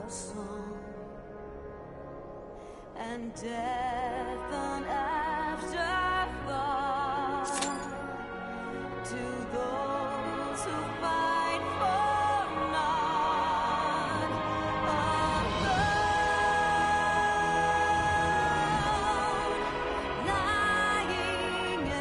song, and death an afterthought to those who fight for naught. Alone, lying empty,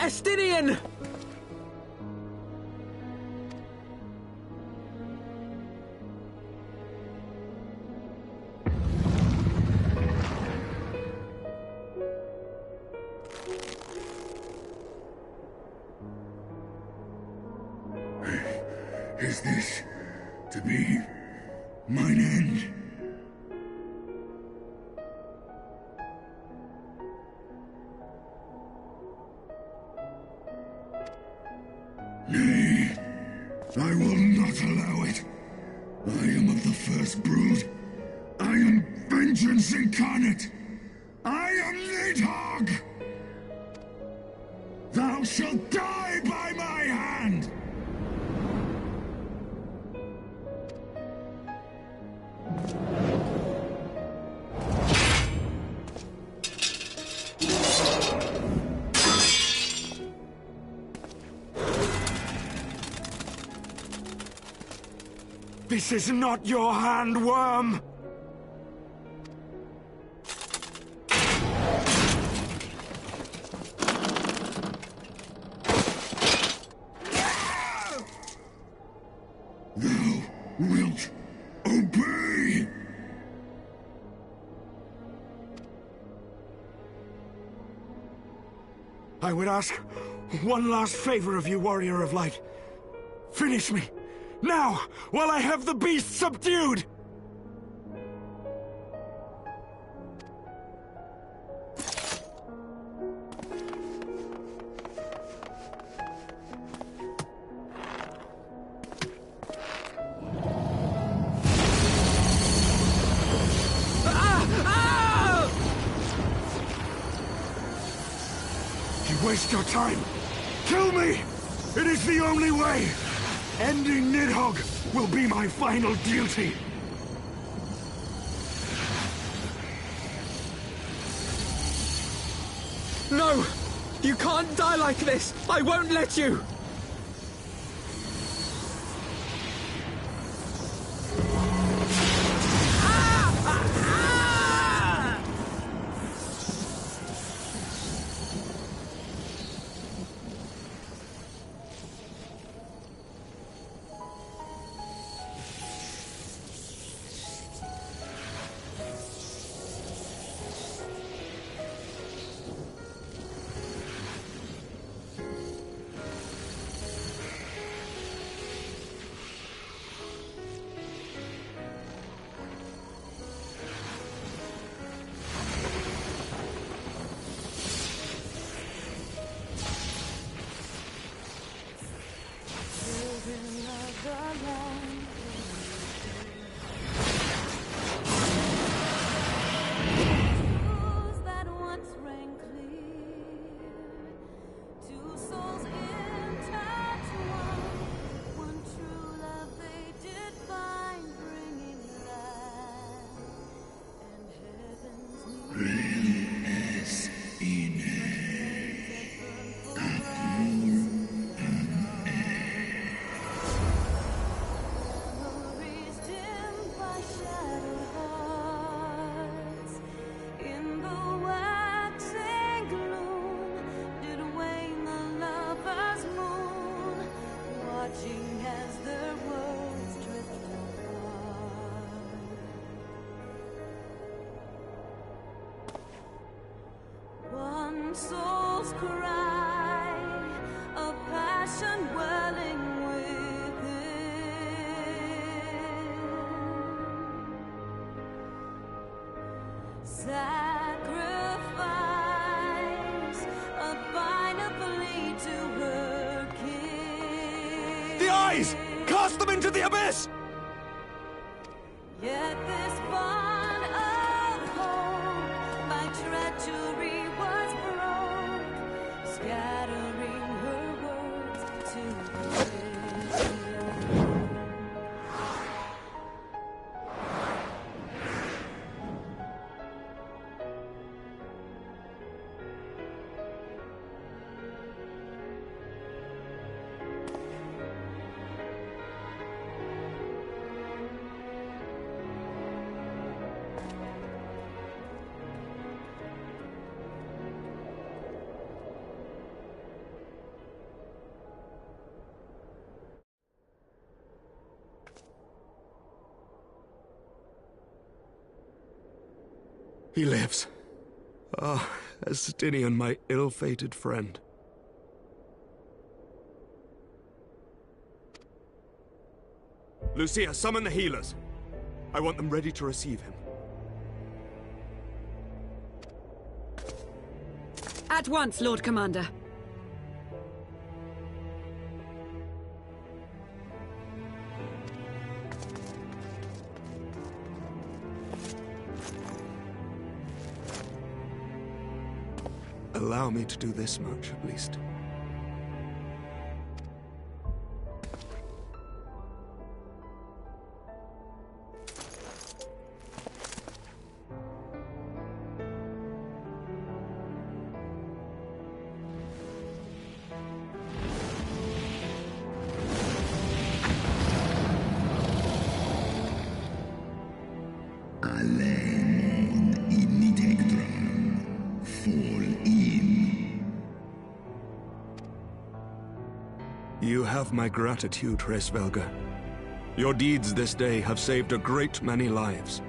Estinian! Is this to be mine end? Nay, I will not allow it. I am of the first brood. I am vengeance incarnate. I am Nidhogg! Thou shalt die by my hand! This is not your hand, worm! Thou wilt obey! I would ask one last favor of you, Warrior of Light. Finish me! Now, while I have the beast subdued! You waste your time! Kill me! It is the only way! Ending Nidhogg will be my final duty! No! You can't die like this! I won't let you! Children of the land, truths that once rang clear, two souls intertwined, one true love they did find, bringing light and heaven's Realness in memories dimmed by shattered hearts. In the waxing gloom did wane the lover's moon, watching as their worlds drift apart. One soul's cry, a passion welling within. Sacrifice, a final plea to her king. The eyes! Cast them into the abyss! Yet this bond of hope by treachery was broke, scattering her words to the wind. He lives. Ah, Estinian, my ill-fated friend. Lucia, summon the healers. I want them ready to receive him. At once, Lord Commander. Allow me to do this much, at least. You have my gratitude, Hraesvelga. Your deeds this day have saved a great many lives.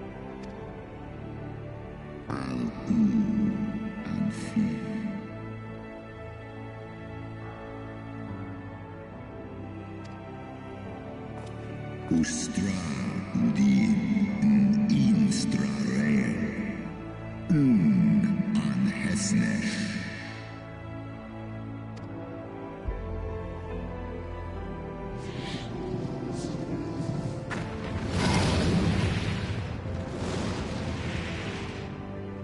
Ustra udin instra re an hesnesh.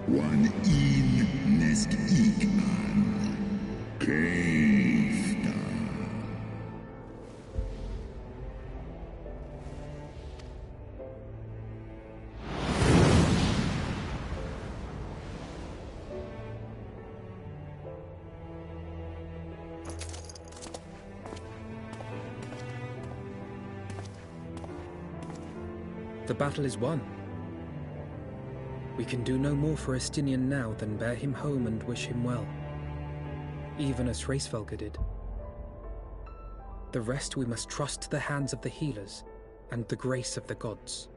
One in nesk ik an keifta. The battle is won. We can do no more for Estinian now than bear him home and wish him well, even as Hraesvelga did. The rest we must trust to the hands of the healers and the grace of the gods.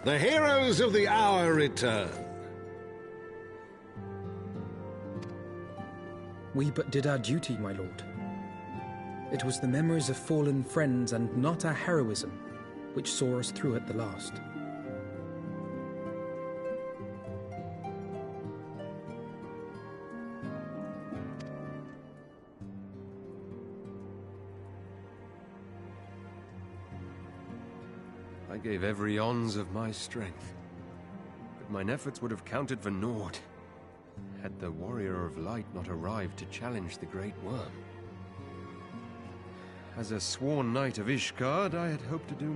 The heroes of the hour return. We but did our duty, my lord. It was the memories of fallen friends and not our heroism which saw us through at the last. I gave every ounce of my strength, but mine efforts would have counted for naught had the Warrior of Light not arrived to challenge the Great Worm. As a sworn knight of Ishgard, I had hoped to do...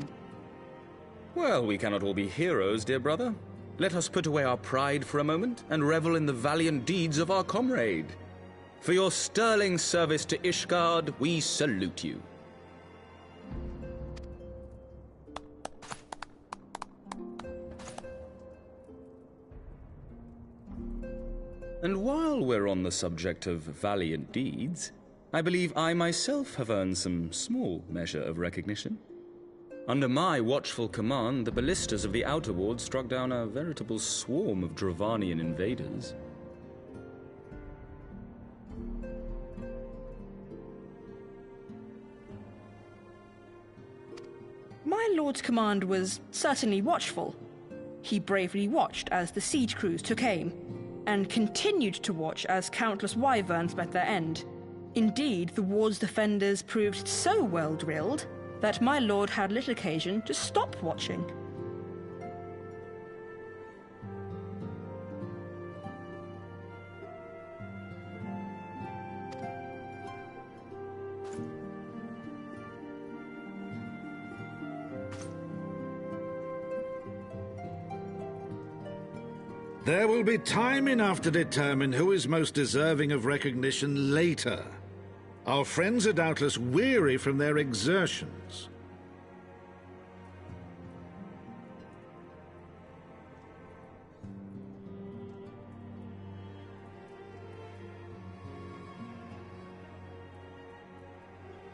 Well, we cannot all be heroes, dear brother. Let us put away our pride for a moment and revel in the valiant deeds of our comrade. For your sterling service to Ishgard, we salute you. And while we're on the subject of valiant deeds, I believe I myself have earned some small measure of recognition. Under my watchful command, the ballistas of the Outer Ward struck down a veritable swarm of Dravanian invaders. My lord's command was certainly watchful. He bravely watched as the siege crews took aim, and continued to watch as countless wyverns met their end. Indeed, the ward's defenders proved so well drilled that my lord had little occasion to stop watching. There will be time enough to determine who is most deserving of recognition later. Our friends are doubtless weary from their exertions.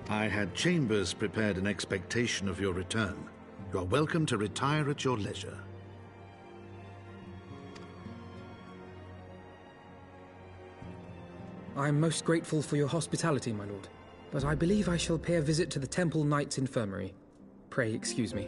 I had chambers prepared in expectation of your return. You are welcome to retire at your leisure. I am most grateful for your hospitality, my lord, but I believe I shall pay a visit to the Temple Knight's Infirmary. Pray excuse me.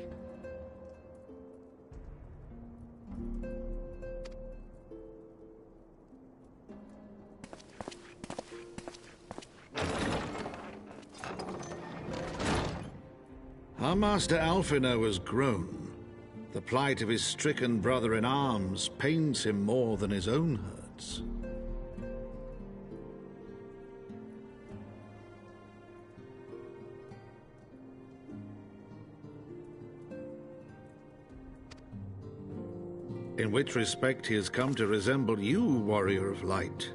Our Master Alphinaud has grown. The plight of his stricken brother-in-arms pains him more than his own hurts. In which respect he has come to resemble you, Warrior of Light.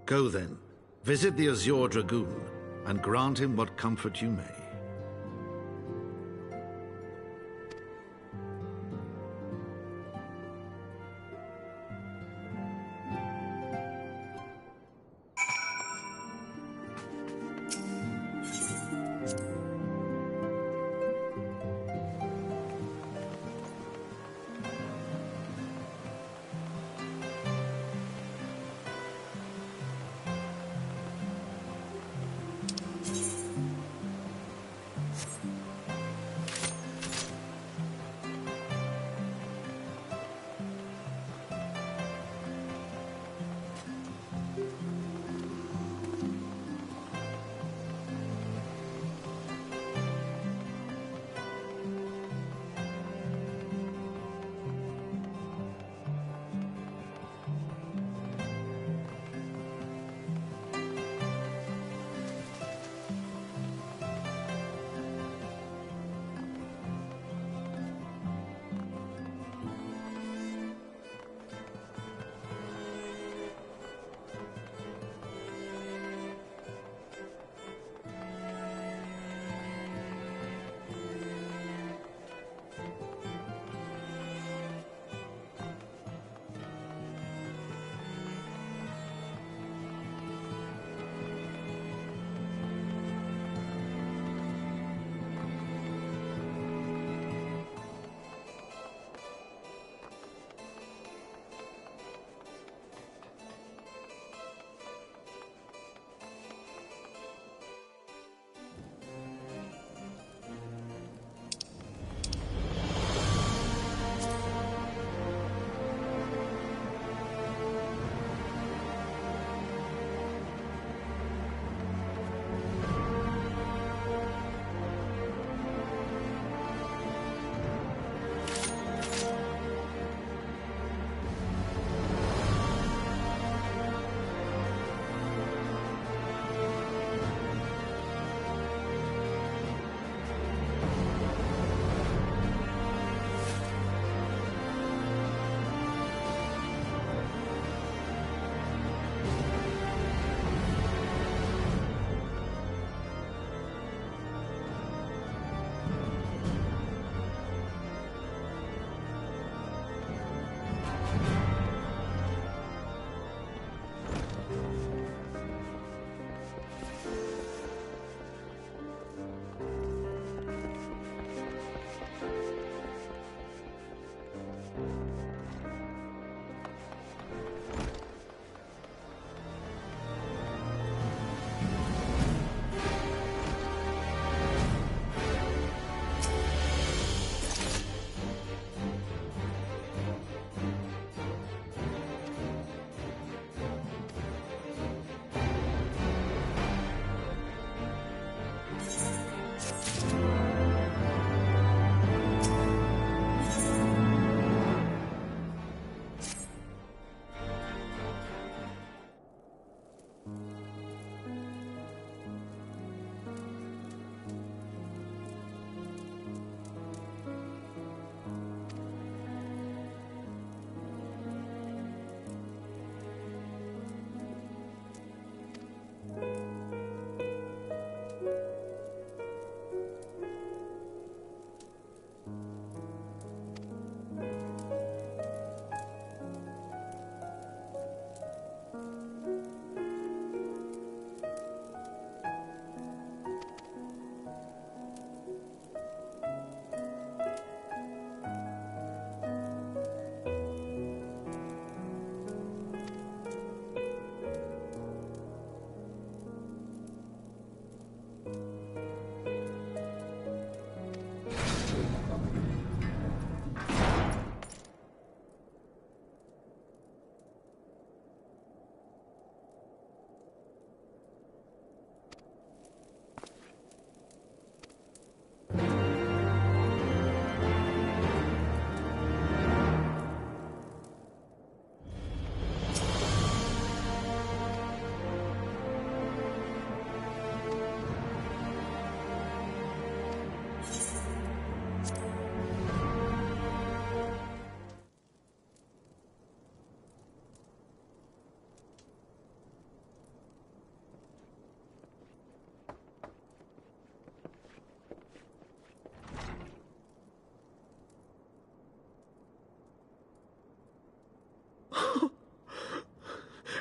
Go then, visit the Azure Dragoon, and grant him what comfort you may.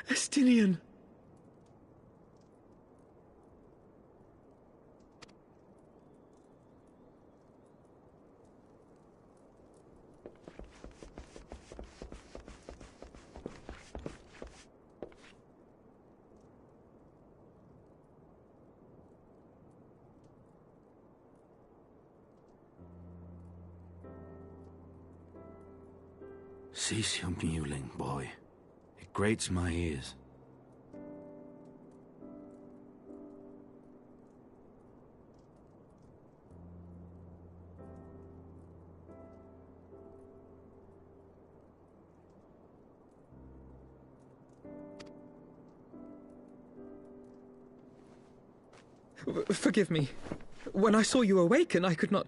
Estinian! Cease your mewling, boy. It grates my ears. Forgive me. When I saw you awaken, I could not...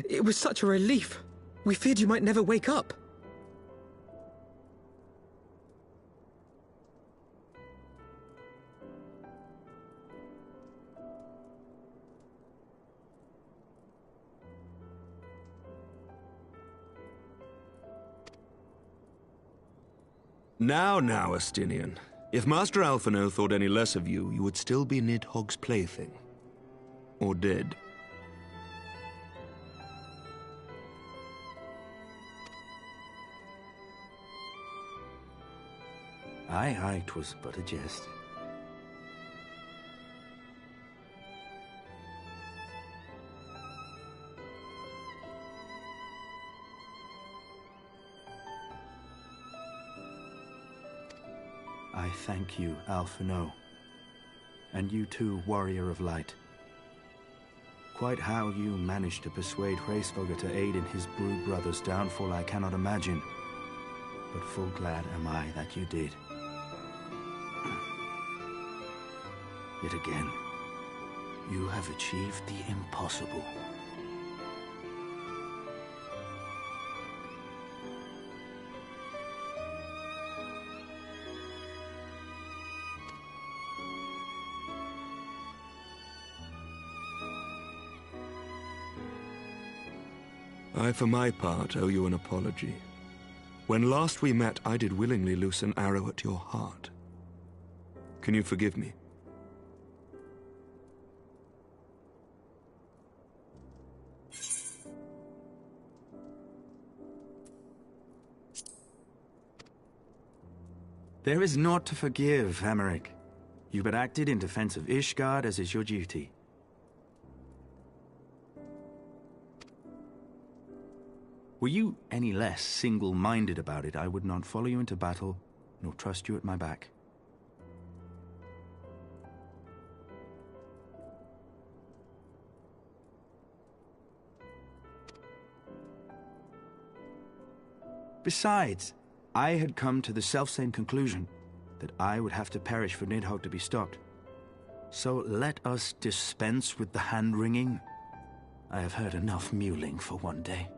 It was such a relief. We feared you might never wake up. Now, Estinian. If Master Alphino thought any less of you, you would still be Nidhogg's plaything. Or dead. Aye, 'twas but a jest. I thank you, Alphino. And you too, Warrior of Light. Quite how you managed to persuade Hraesvelgr to aid in his brood brother's downfall I cannot imagine. But full glad am I that you did. Yet again, you have achieved the impossible. I, for my part, owe you an apology. When last we met, I did willingly loose an arrow at your heart. Can you forgive me? There is naught to forgive, Emmerich. You but acted in defense of Ishgard as is your duty. Were you any less single-minded about it, I would not follow you into battle, nor trust you at my back. Besides, I had come to the selfsame conclusion. that I would have to perish for Nidhogg to be stopped. So let us dispense with the hand-wringing. I have heard enough mewling for one day.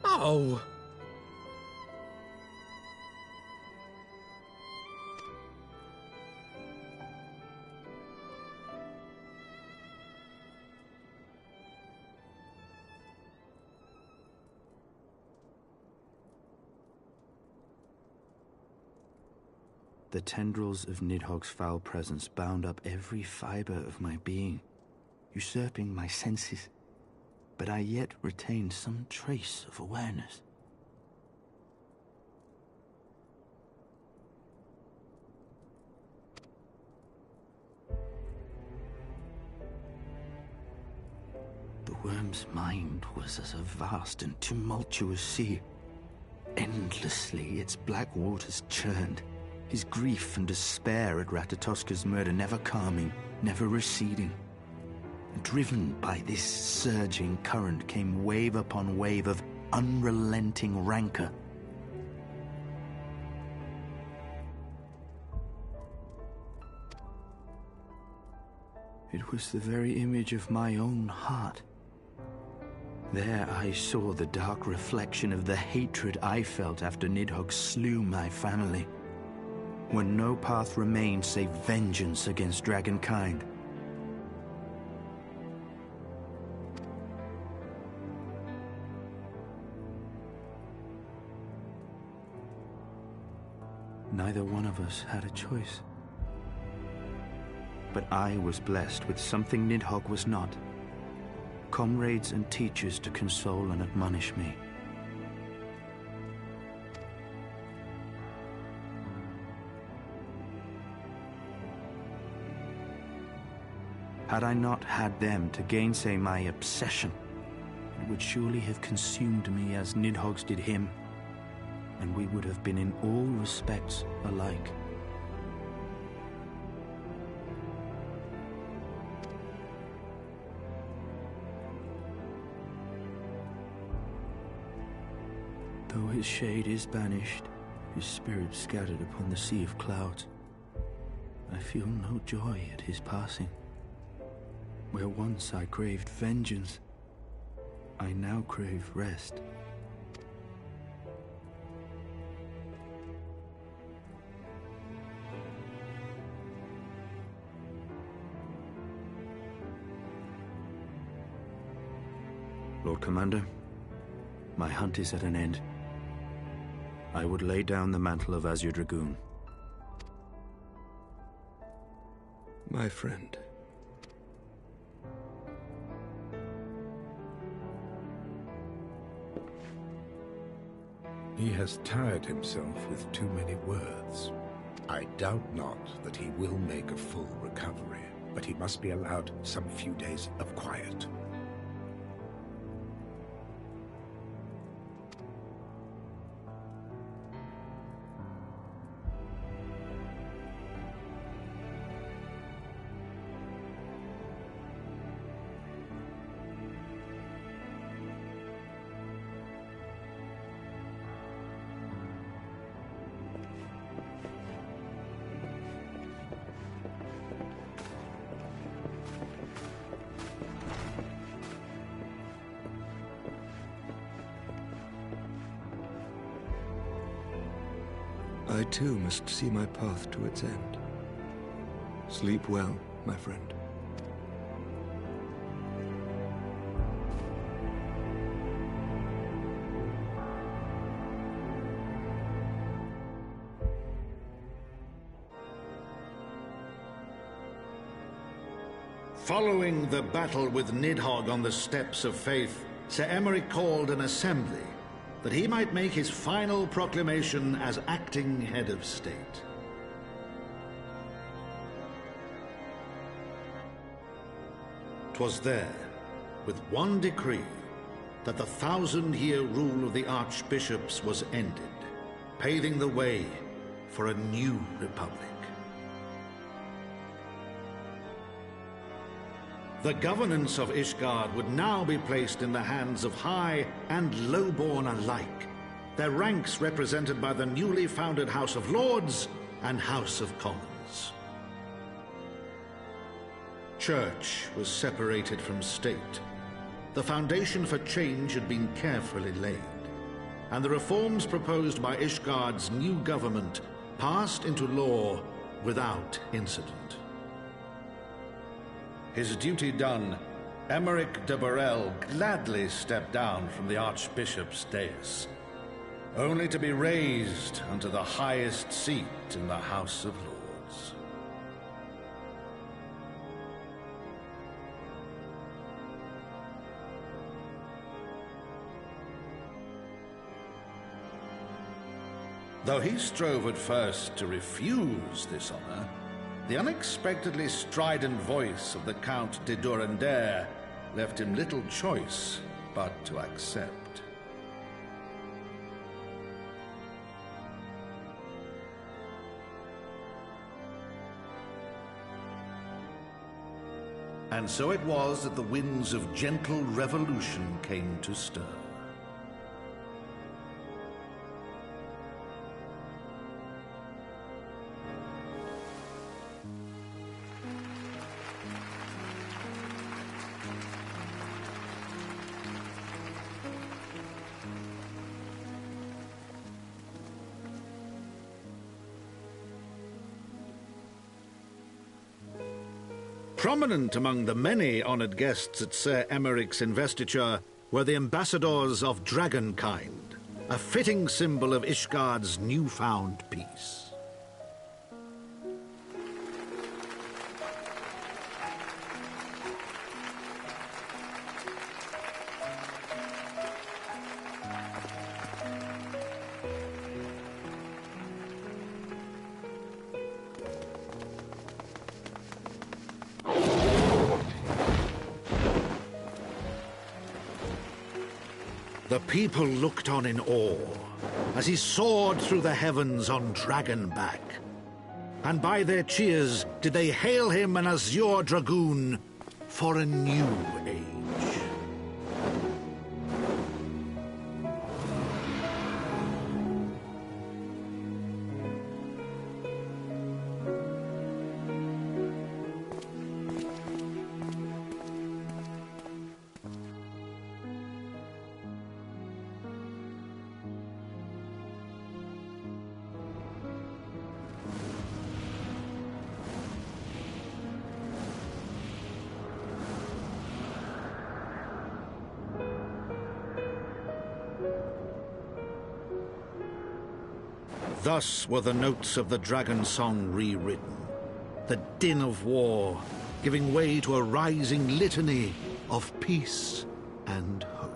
Oh! The tendrils of Nidhogg's foul presence bound up every fiber of my being, usurping my senses, but I yet retained some trace of awareness. The worm's mind was as a vast and tumultuous sea. Endlessly its black waters churned, his grief and despair at Ratatoska's murder never calming, never receding. Driven by this surging current came wave upon wave of unrelenting rancor. It was the very image of my own heart. There I saw the dark reflection of the hatred I felt after Nidhogg slew my family, when no path remained save vengeance against dragonkind. Neither one of us had a choice. But I was blessed with something Nidhogg was not. Comrades and teachers to console and admonish me. Had I not had them to gainsay my obsession, it would surely have consumed me as Nidhogg's did him, and we would have been in all respects alike. Though his shade is banished, his spirit scattered upon the sea of clouds, I feel no joy at his passing. Where once I craved vengeance, I now crave rest. Lord Commander, my hunt is at an end. I would lay down the mantle of Azure Dragoon. My friend. He has tired himself with too many words. I doubt not that he will make a full recovery, but he must be allowed some few days of quiet. I too must see my path to its end. Sleep well, my friend. Following the battle with Nidhogg on the Steps of Faith, Sir Emery called an assembly that he might make his final proclamation as acting head of state. 'Twas there, with one decree, that the 1,000-year rule of the archbishops was ended, paving the way for a new republic. The governance of Ishgard would now be placed in the hands of high and lowborn alike, their ranks represented by the newly founded House of Lords and House of Commons. Church was separated from state. The foundation for change had been carefully laid, and the reforms proposed by Ishgard's new government passed into law without incident. His duty done, Emmerich de Burrell gladly stepped down from the Archbishop's dais, only to be raised unto the highest seat in the House of Lords. Though he strove at first to refuse this honor, the unexpectedly strident voice of the Count de Durandare left him little choice but to accept. And so it was that the winds of gentle revolution came to stir. Prominent among the many honored guests at Sir Emmerich's investiture were the ambassadors of Dragonkind, a fitting symbol of Ishgard's newfound peace. The people looked on in awe as he soared through the heavens on Dragonback. And by their cheers did they hail him an Azure Dragoon for a new age. Thus were the notes of the dragon song rewritten, the din of war giving way to a rising litany of peace and hope.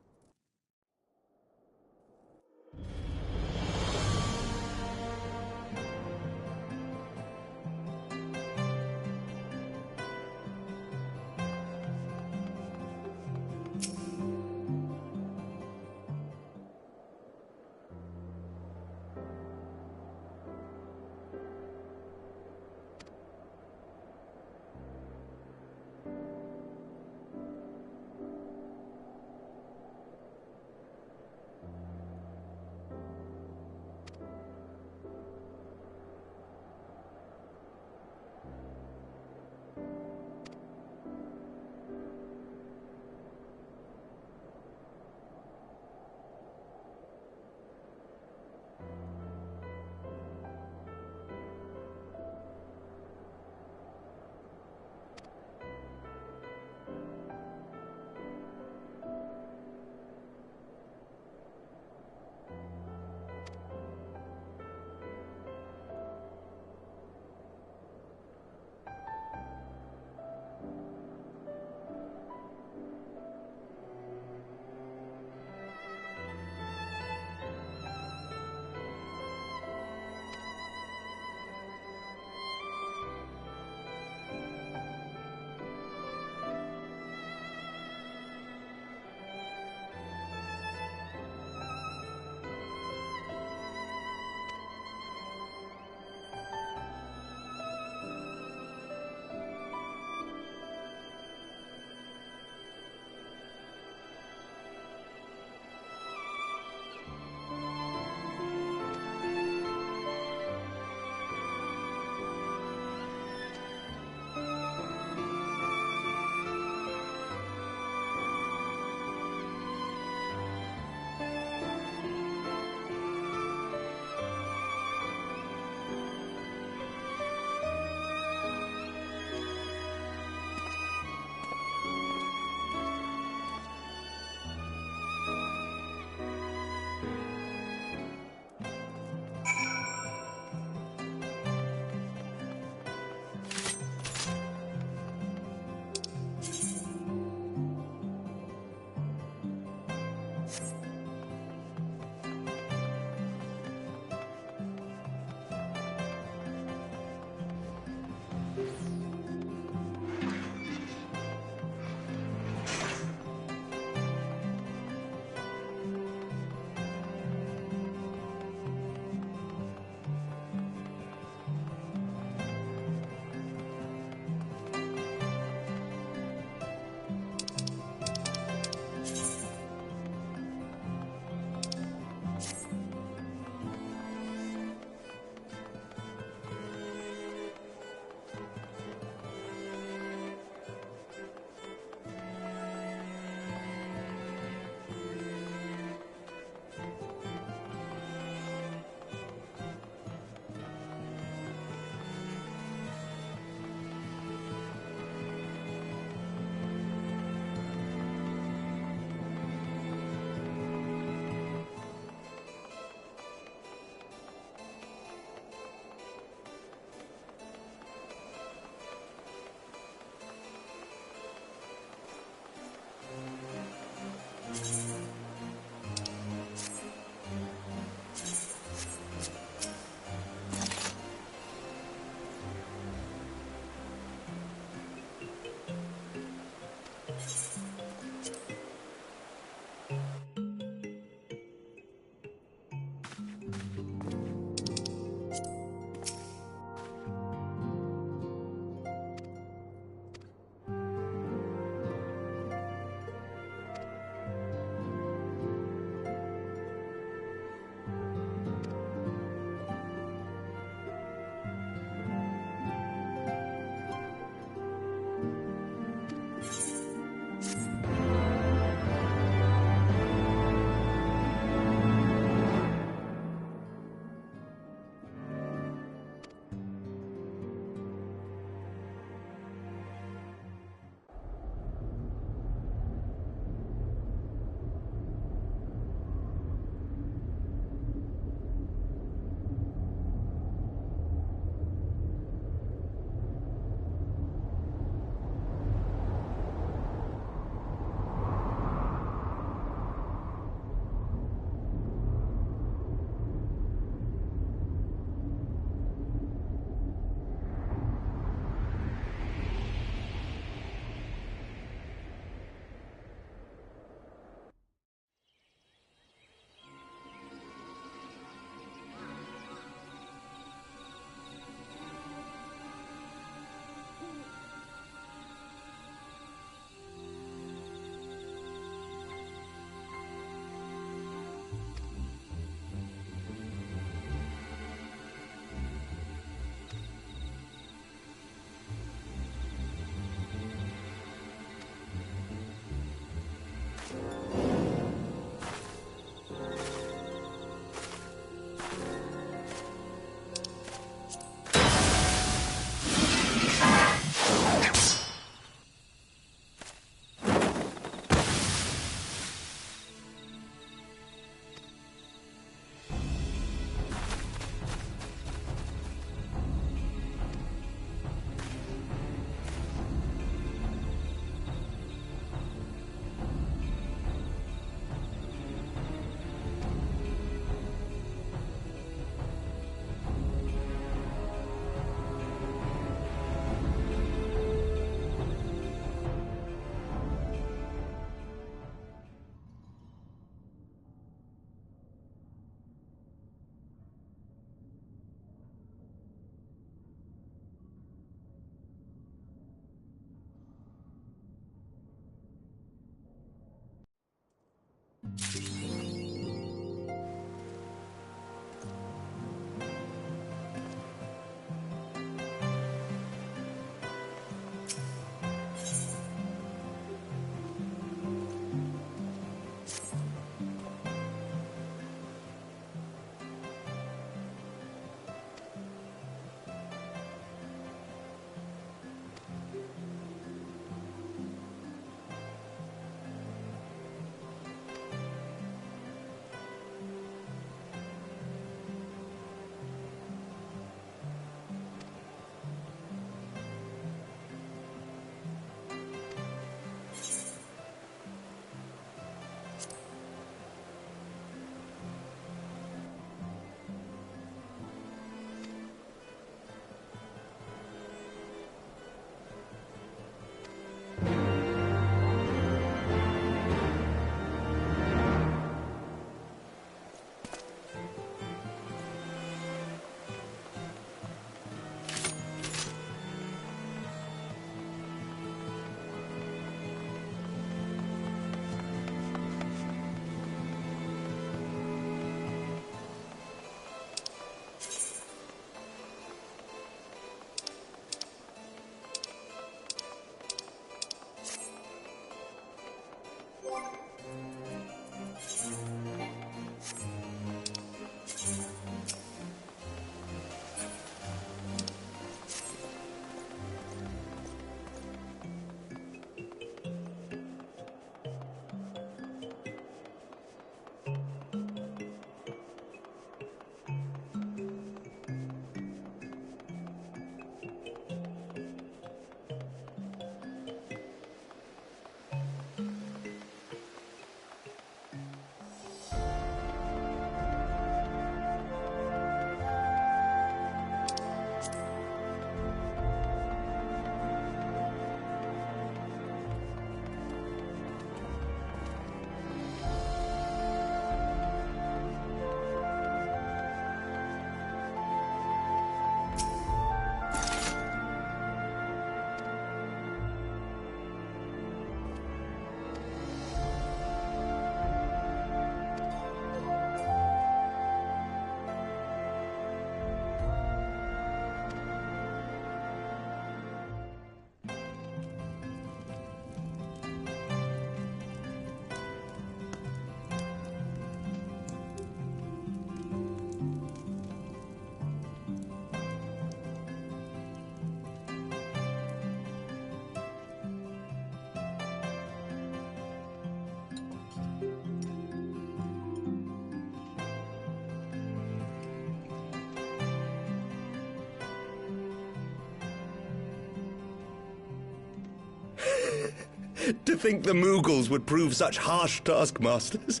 To think the Mughals would prove such harsh taskmasters.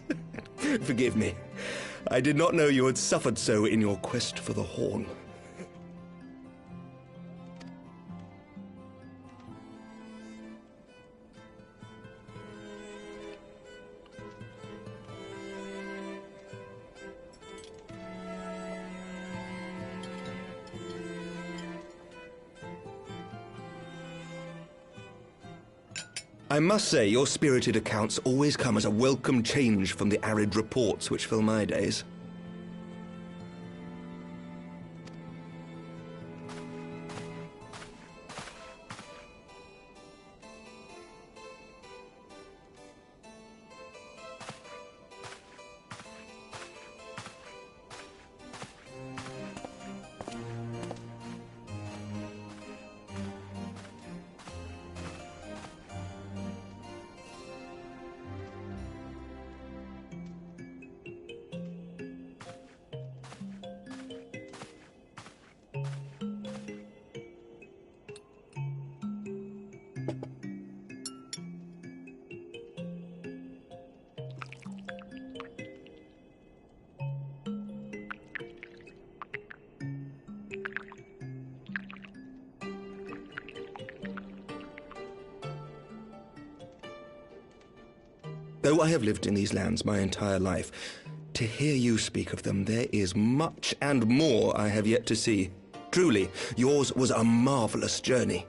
Forgive me. I did not know you had suffered so in your quest for the Horn. I must say, your spirited accounts always come as a welcome change from the arid reports which fill my days. Though I have lived in these lands my entire life, to hear you speak of them, there is much and more I have yet to see. Truly, yours was a marvelous journey.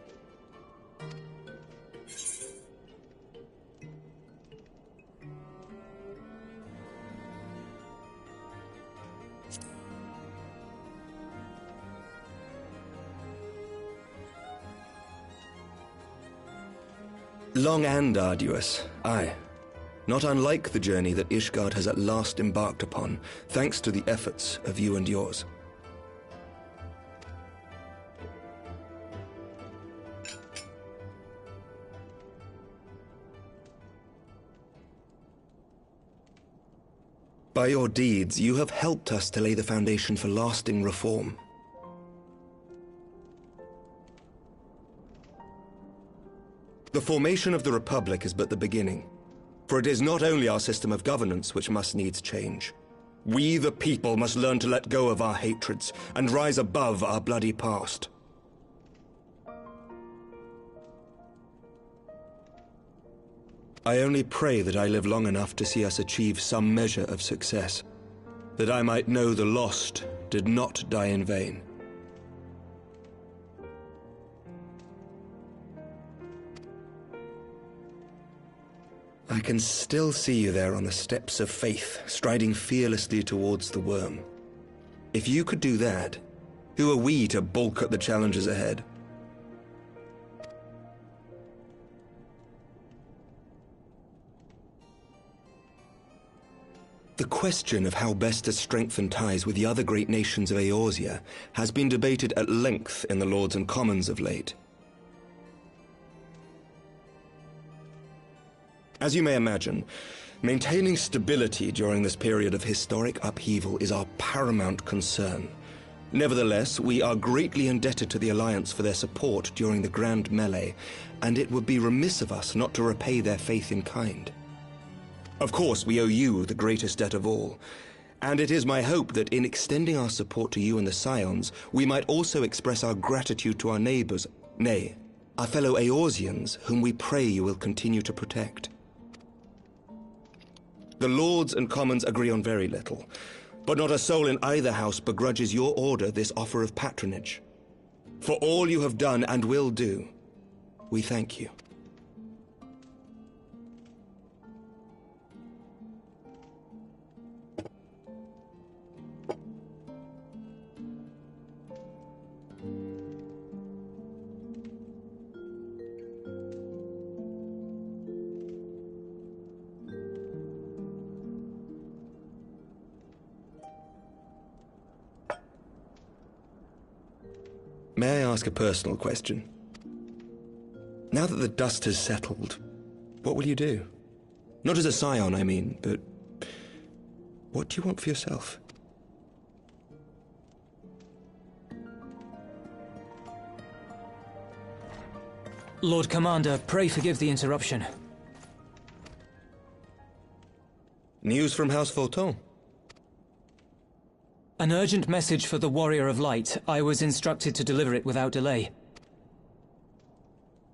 Long and arduous, aye. Not unlike the journey that Ishgard has at last embarked upon, thanks to the efforts of you and yours. By your deeds, you have helped us to lay the foundation for lasting reform. The formation of the Republic is but the beginning. For it is not only our system of governance which must needs change. We, the people, must learn to let go of our hatreds and rise above our bloody past. I only pray that I live long enough to see us achieve some measure of success, that I might know the lost did not die in vain. I can still see you there on the steps of faith, striding fearlessly towards the worm. If you could do that, who are we to balk at the challenges ahead? The question of how best to strengthen ties with the other great nations of Eorzea has been debated at length in the Lords and Commons of late. As you may imagine, maintaining stability during this period of historic upheaval is our paramount concern. Nevertheless, we are greatly indebted to the Alliance for their support during the Grand Melee, and it would be remiss of us not to repay their faith in kind. Of course, we owe you the greatest debt of all, and it is my hope that in extending our support to you and the Scions, we might also express our gratitude to our neighbors, nay, our fellow Eorzeans, whom we pray you will continue to protect. The Lords and Commons agree on very little, but not a soul in either house begrudges your order this offer of patronage. For all you have done and will do, we thank you. May I ask a personal question? Now that the dust has settled, what will you do? Not as a scion, I mean, but what do you want for yourself? Lord Commander, pray forgive the interruption. News from House Fulton? An urgent message for the Warrior of Light. I was instructed to deliver it without delay.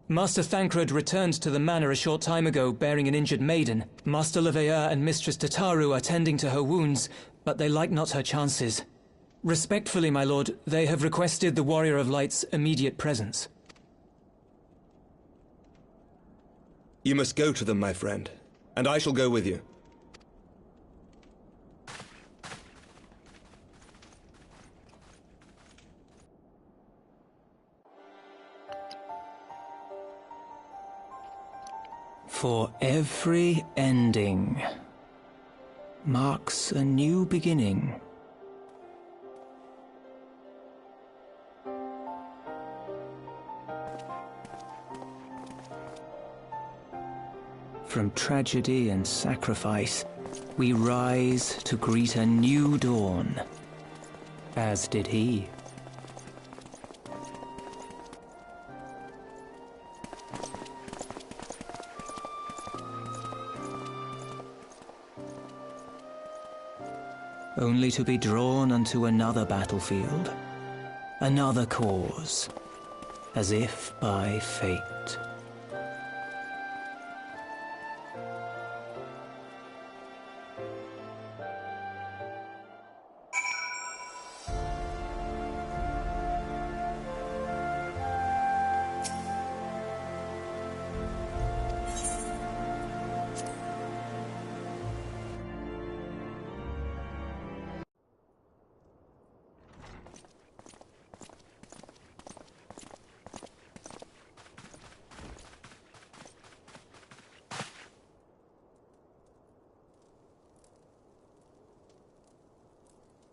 Master Thancred returned to the manor a short time ago, bearing an injured maiden. Master Leveilleur and Mistress Tataru are tending to her wounds, but they like not her chances. Respectfully, my lord, they have requested the Warrior of Light's immediate presence. You must go to them, my friend, and I shall go with you. For every ending marks a new beginning. From tragedy and sacrifice, we rise to greet a new dawn, as did he. Only to be drawn unto another battlefield, another cause, as if by fate.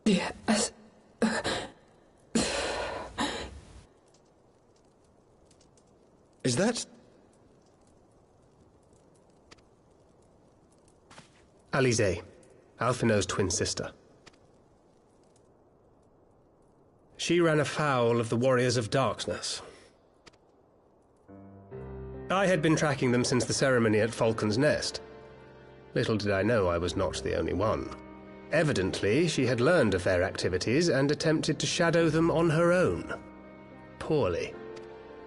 Yes. Is that... Alize, Alphinaud's twin sister. She ran afoul of the Warriors of Darkness. I had been tracking them since the ceremony at Falcon's Nest. Little did I know I was not the only one. Evidently, she had learned of their activities and attempted to shadow them on her own. Poorly.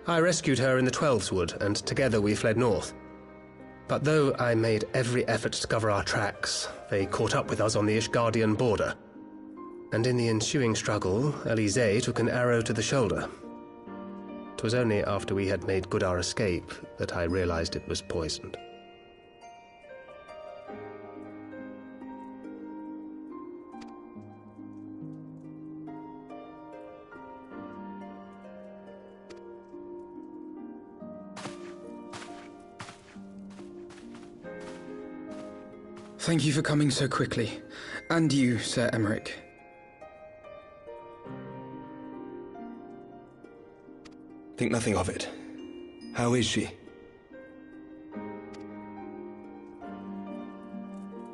I rescued her in the Twelveswood, and together we fled north. But though I made every effort to cover our tracks, they caught up with us on the Ishgardian border. And in the ensuing struggle, Alize took an arrow to the shoulder. 'Twas only after we had made good our escape that I realized it was poisoned. Thank you for coming so quickly. And you, Sir Emmerich. Think nothing of it. How is she?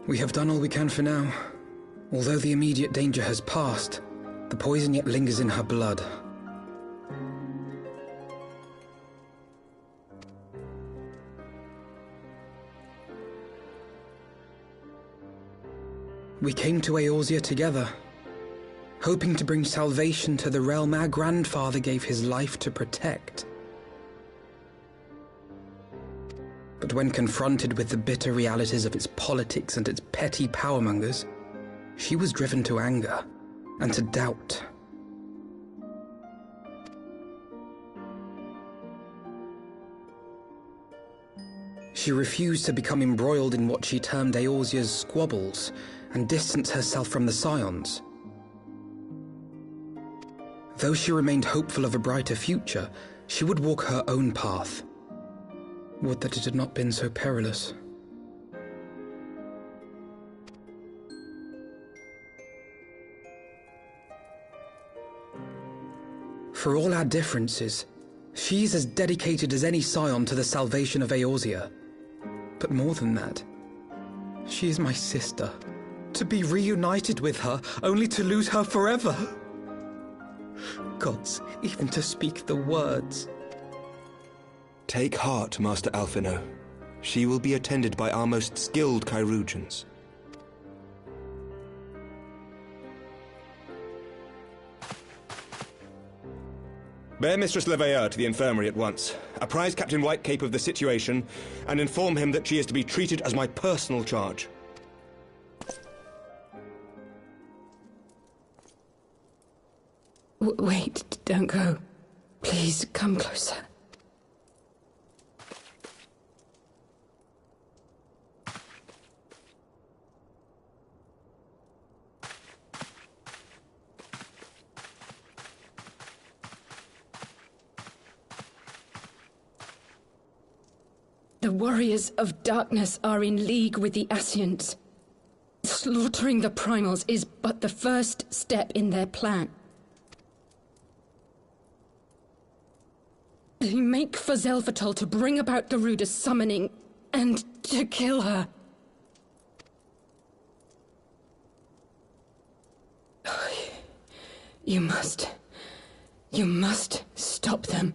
We have done all we can for now. Although the immediate danger has passed, the poison yet lingers in her blood. We came to Eorzea together, hoping to bring salvation to the realm our grandfather gave his life to protect. But when confronted with the bitter realities of its politics and its petty powermongers, she was driven to anger and to doubt. She refused to become embroiled in what she termed Eorzea's squabbles and distance herself from the Scions. Though she remained hopeful of a brighter future, she would walk her own path. Would that it had not been so perilous. For all our differences, she's as dedicated as any Scion to the salvation of Eorzea. But more than that, she is my sister. To be reunited with her, only to lose her forever. Gods, even to speak the words. Take heart, Master Alphinaud. She will be attended by our most skilled chirurgeons. Bear Mistress Leveilleur to the infirmary at once. Apprise Captain Whitecape of the situation, and inform him that she is to be treated as my personal charge. Wait, don't go. Please, come closer. The warriors of darkness are in league with the Ascients. Slaughtering the primals is but the first step in their plan. They make for Zelvatol to bring about Garuda's summoning and to kill her. You must stop them.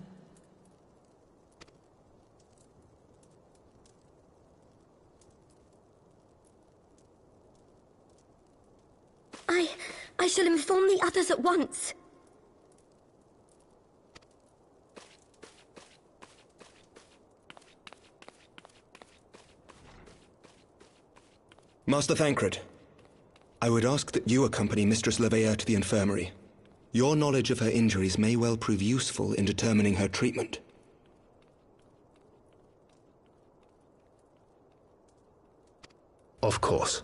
I shall inform the others at once. Master Thancred, I would ask that you accompany Mistress Leveilleur to the infirmary. Your knowledge of her injuries may well prove useful in determining her treatment. Of course.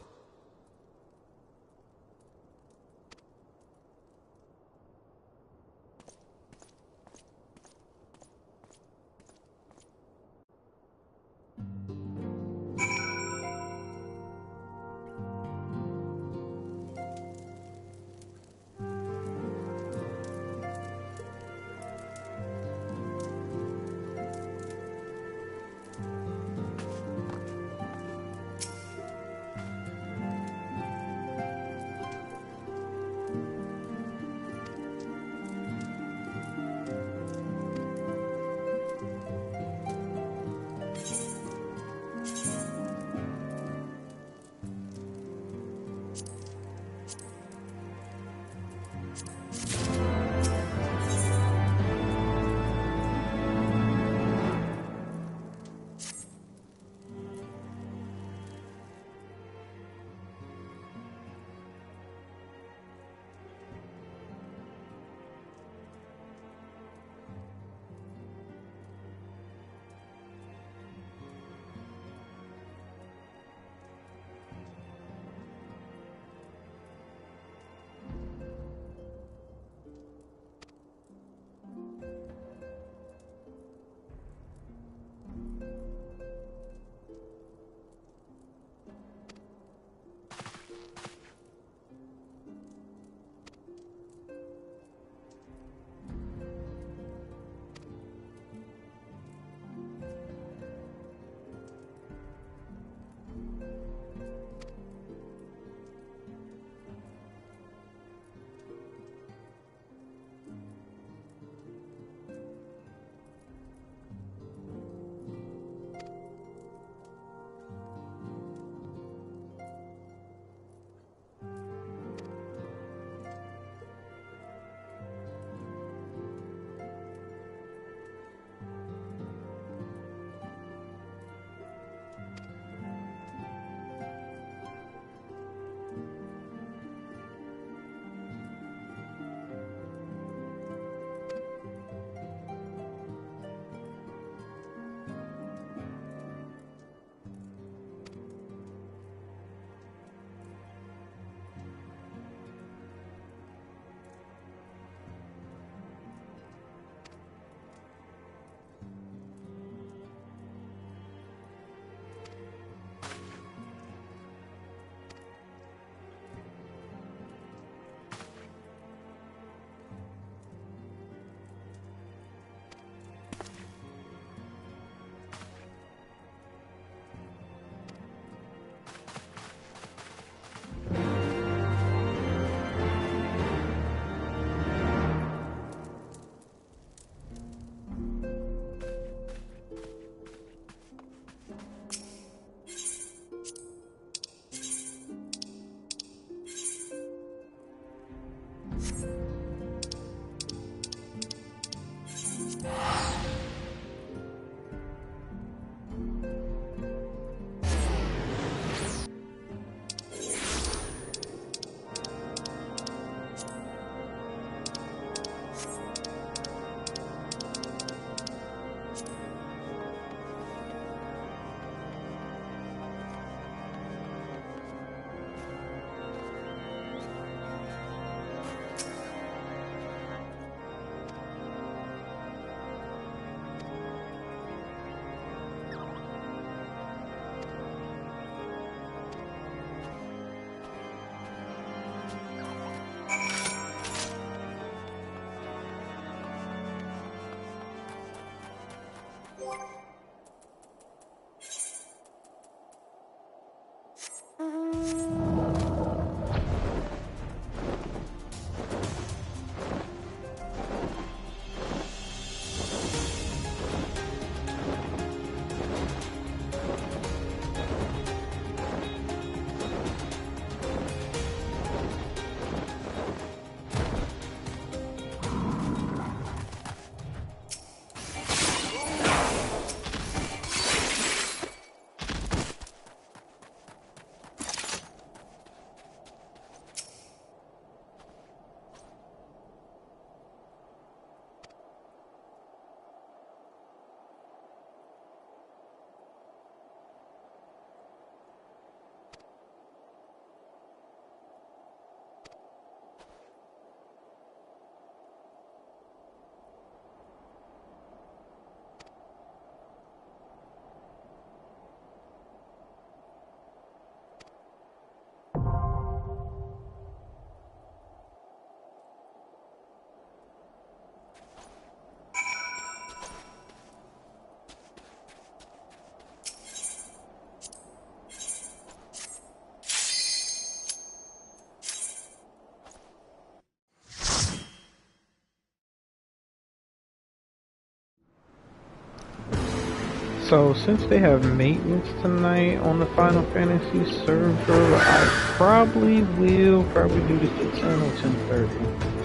So, since they have maintenance tonight on the Final Fantasy server, I probably will do this at 10 or 10:30.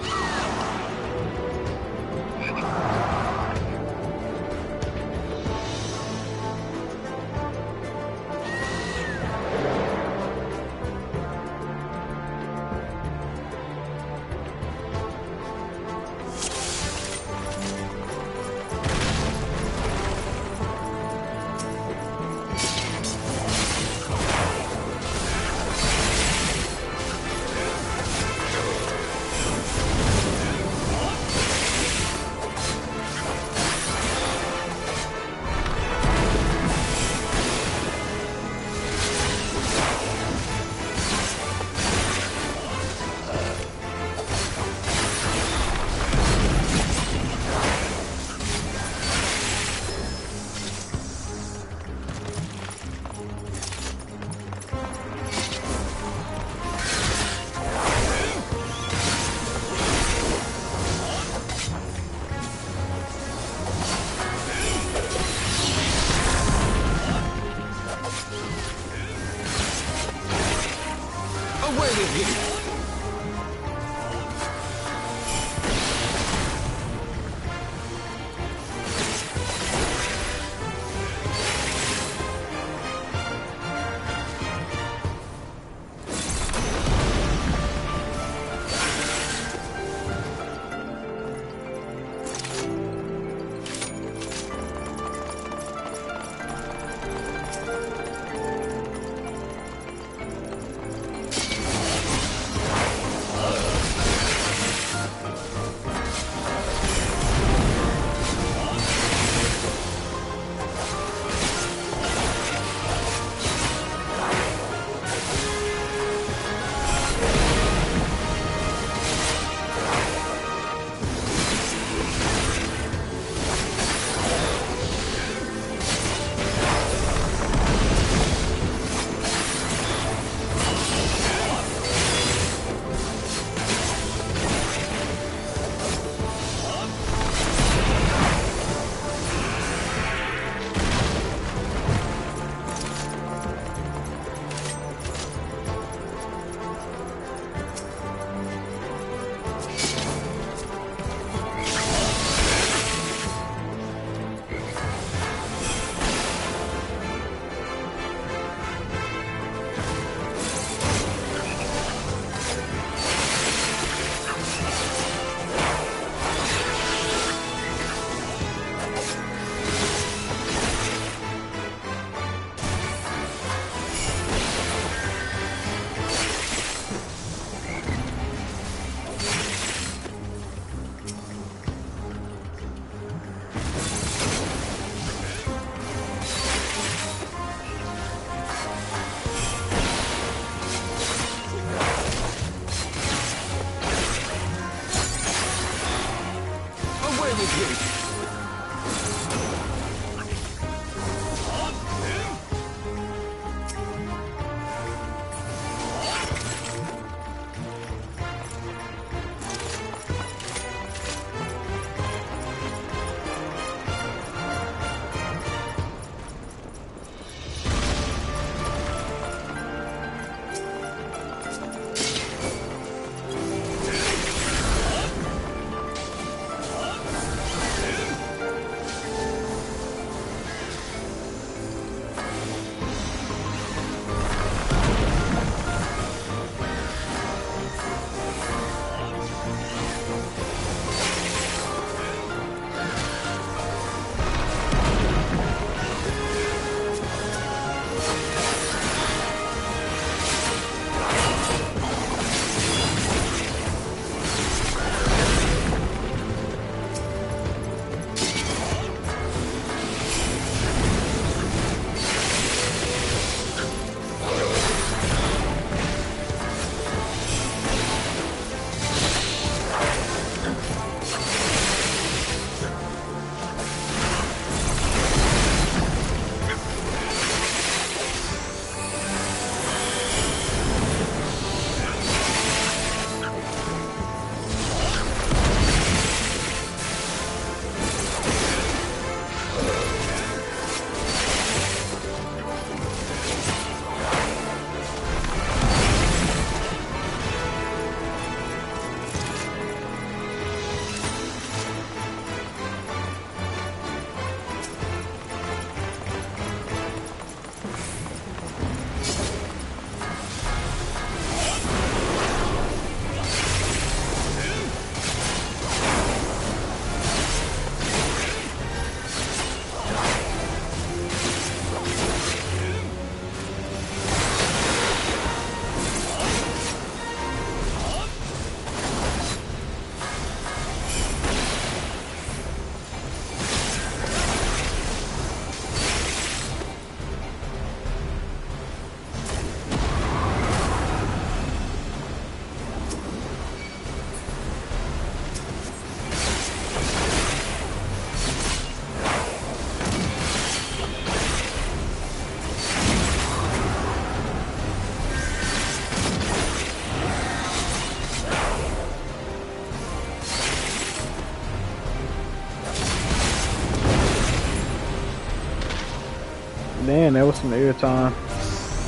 Man, that was some airtime.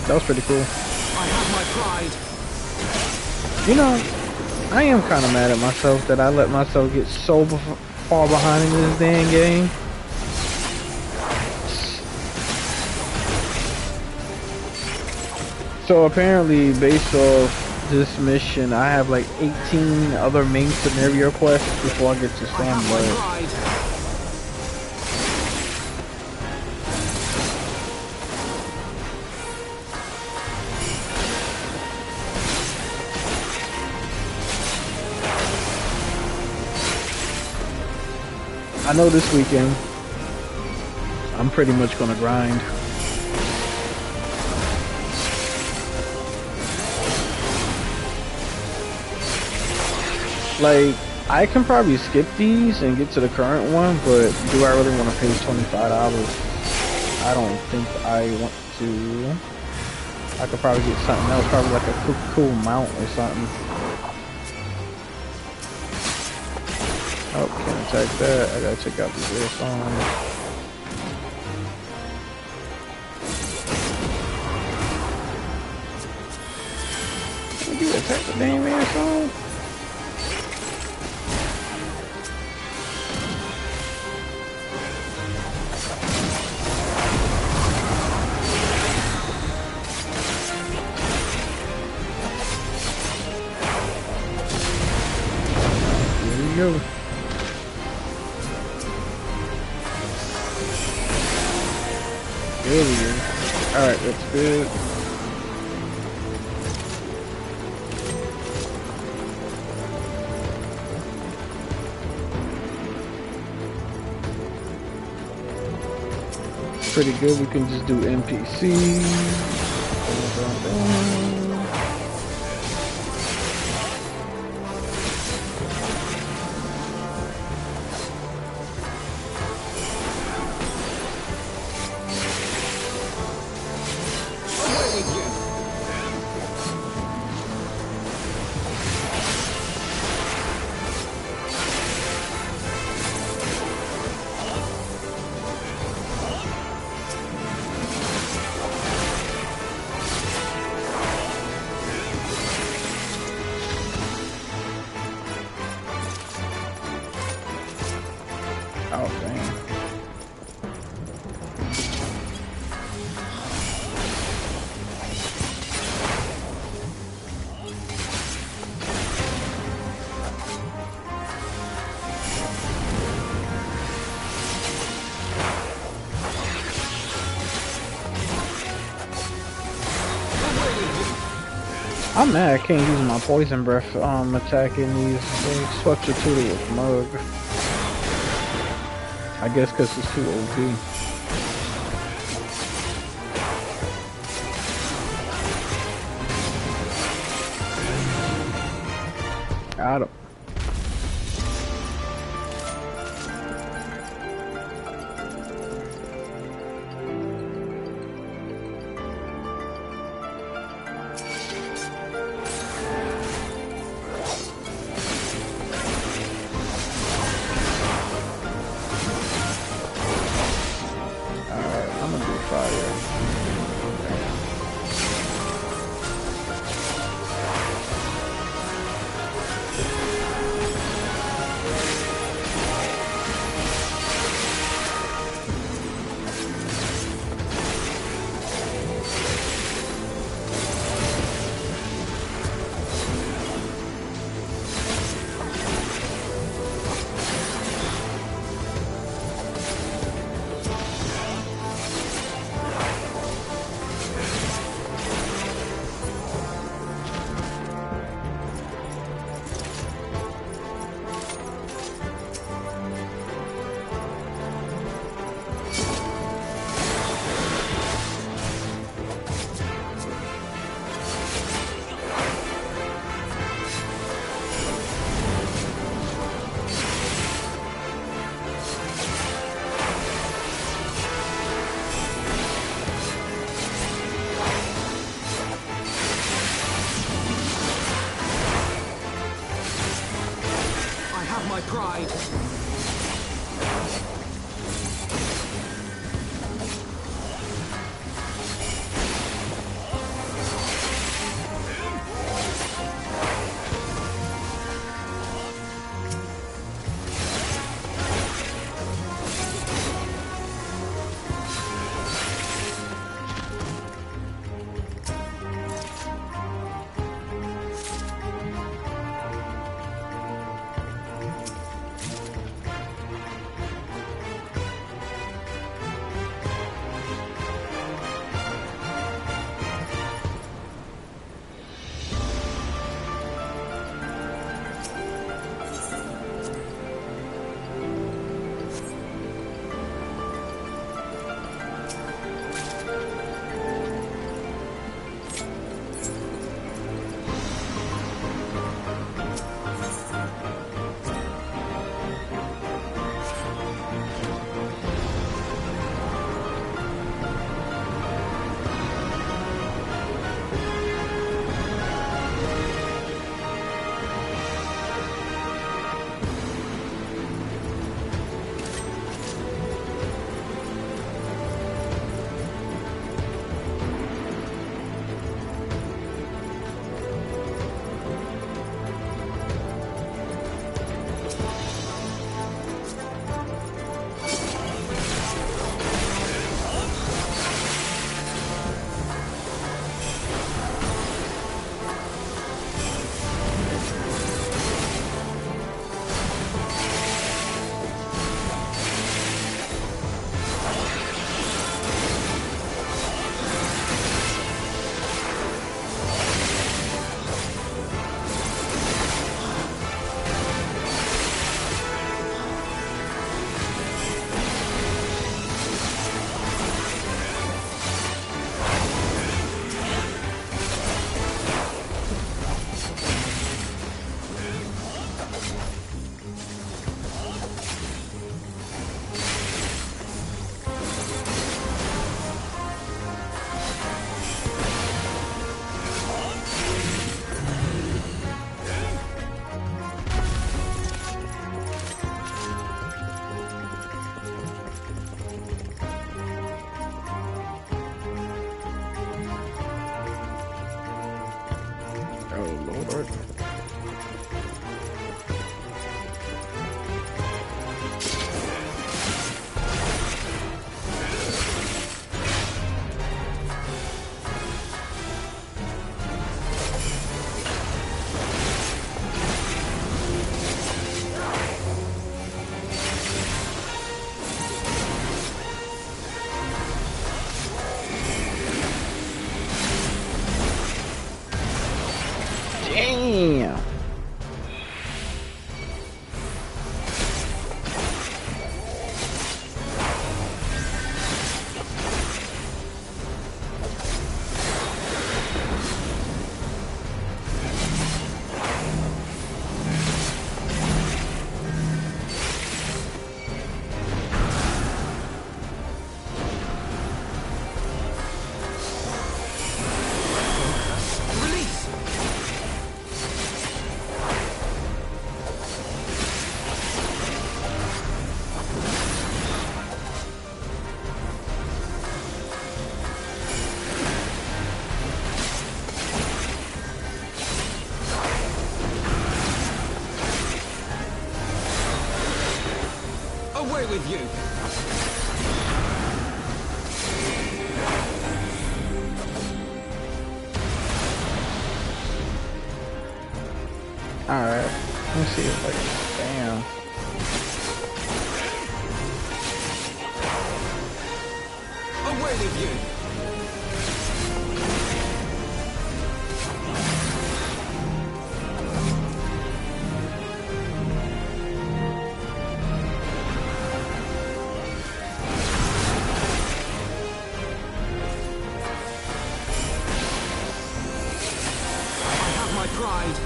That was pretty cool. I have my pride. You know, I am kind of mad at myself that I let myself get so far behind in this damn game. So apparently, based off this mission, I have like 18 other main scenario quests before I get to Stormblood. I know this weekend I'm pretty much gonna grind. Like, I can probably skip these and get to the current one, but do I really want to pay $25? I don't think I want to. I could probably get something else, probably like a cool mount or something. Oh, can't attack that. I gotta check out these air songs. Can you attack the damn air song? Here we go. There we go. Alright, that's good. Pretty good. We can just do NPC. Oh, dang. I'm mad I can't use my poison breath attacking these things. Substituted with Mug. I guess because it's too OP. Got him. Lord. Damn. Away with you! Alright, let's see if I can. Damn. Away with you! Pride.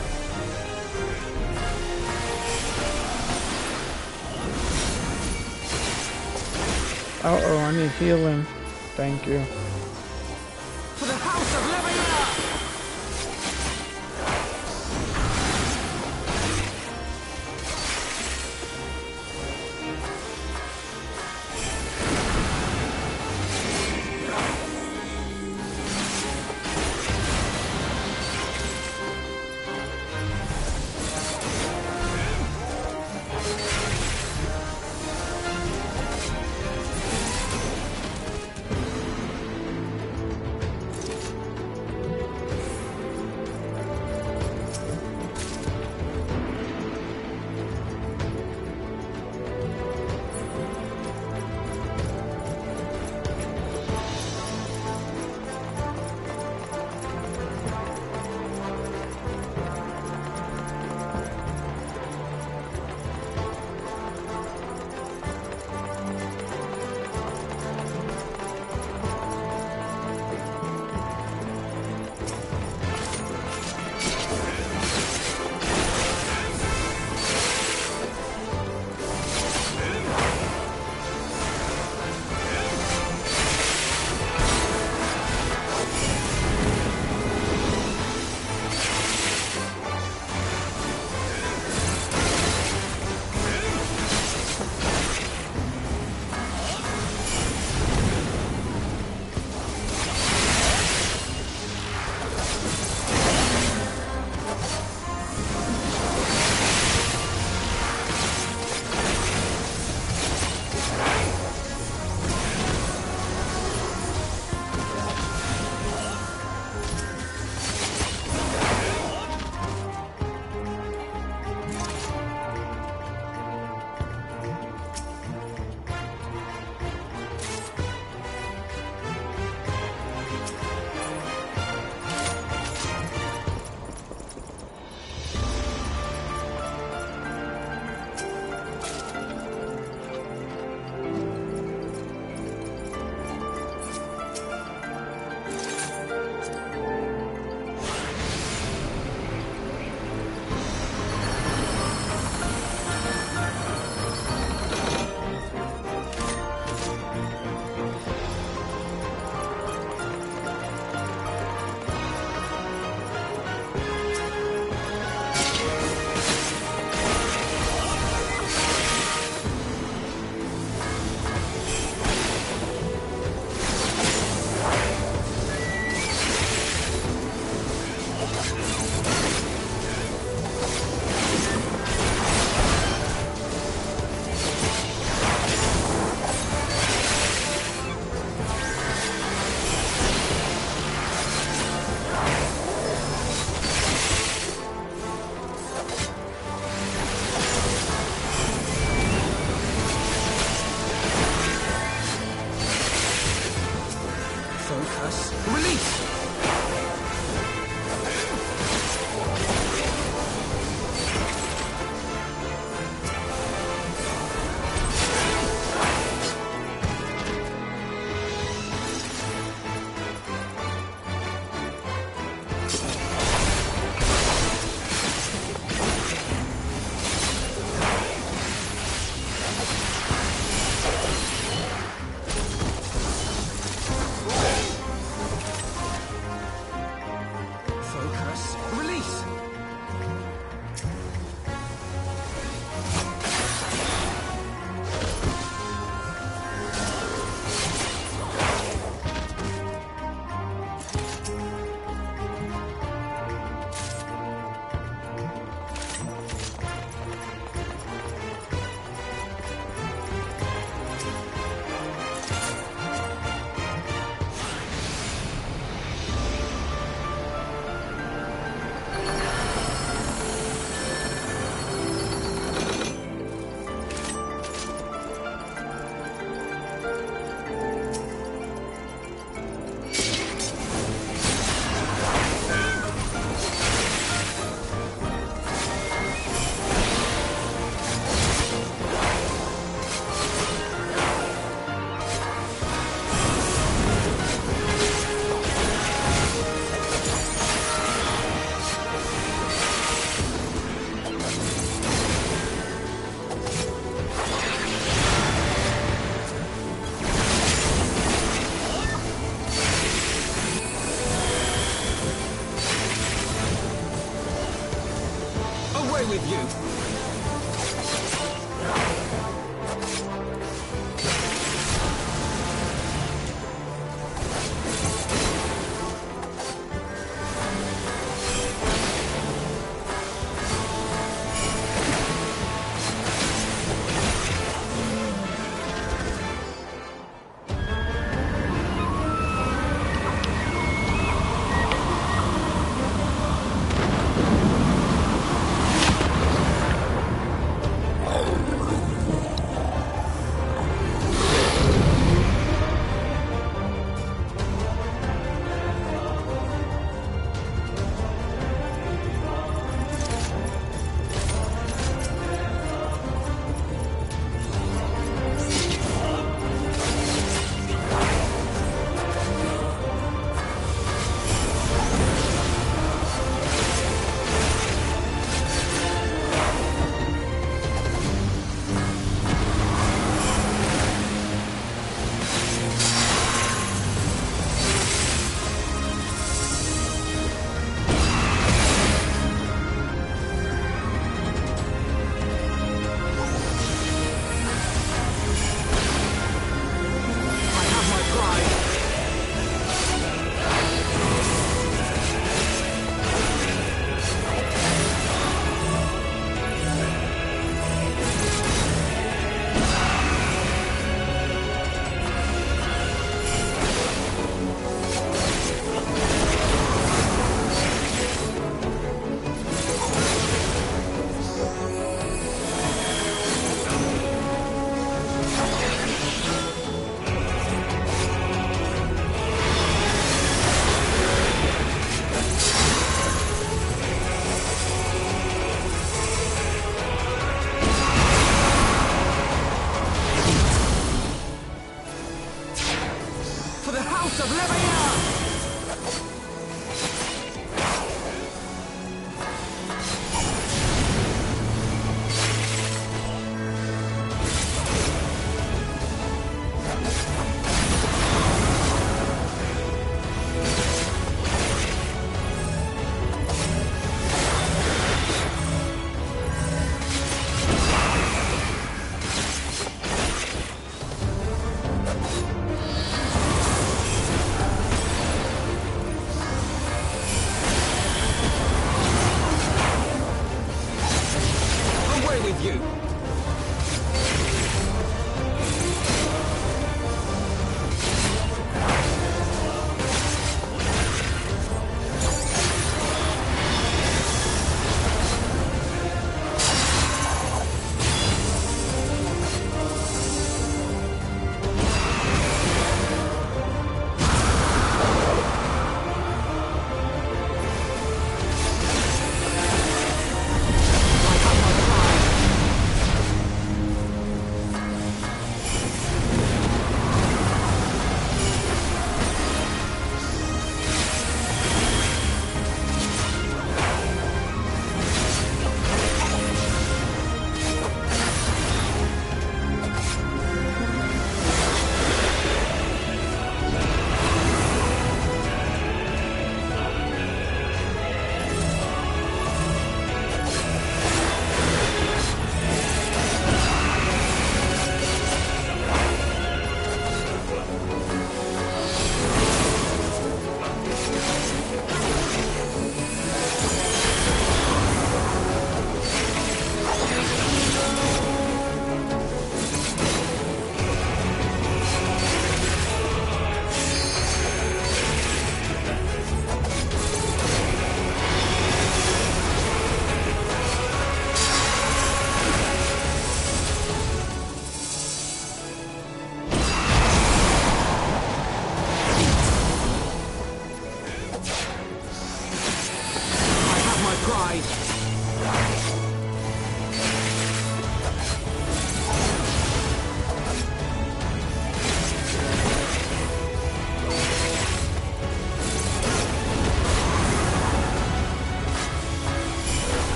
Uh-oh, I need healing. Thank you. For the House of Leviathan! Focus. Release! With you.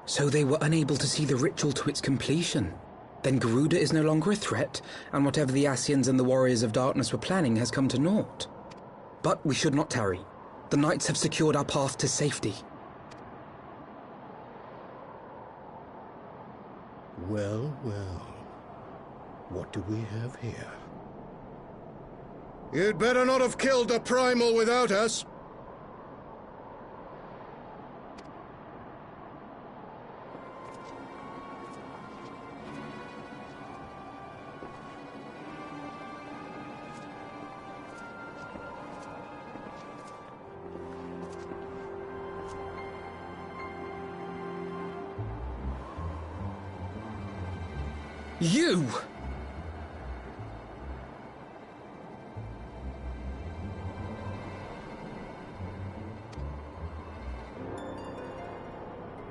So they were unable to see the ritual to its completion. Then Garuda is no longer a threat, and whatever the Ascians and the Warriors of Darkness were planning has come to naught. But we should not tarry. The Knights have secured our path to safety. Well, well. What do we have here? You'd better not have killed the Primal without us. You!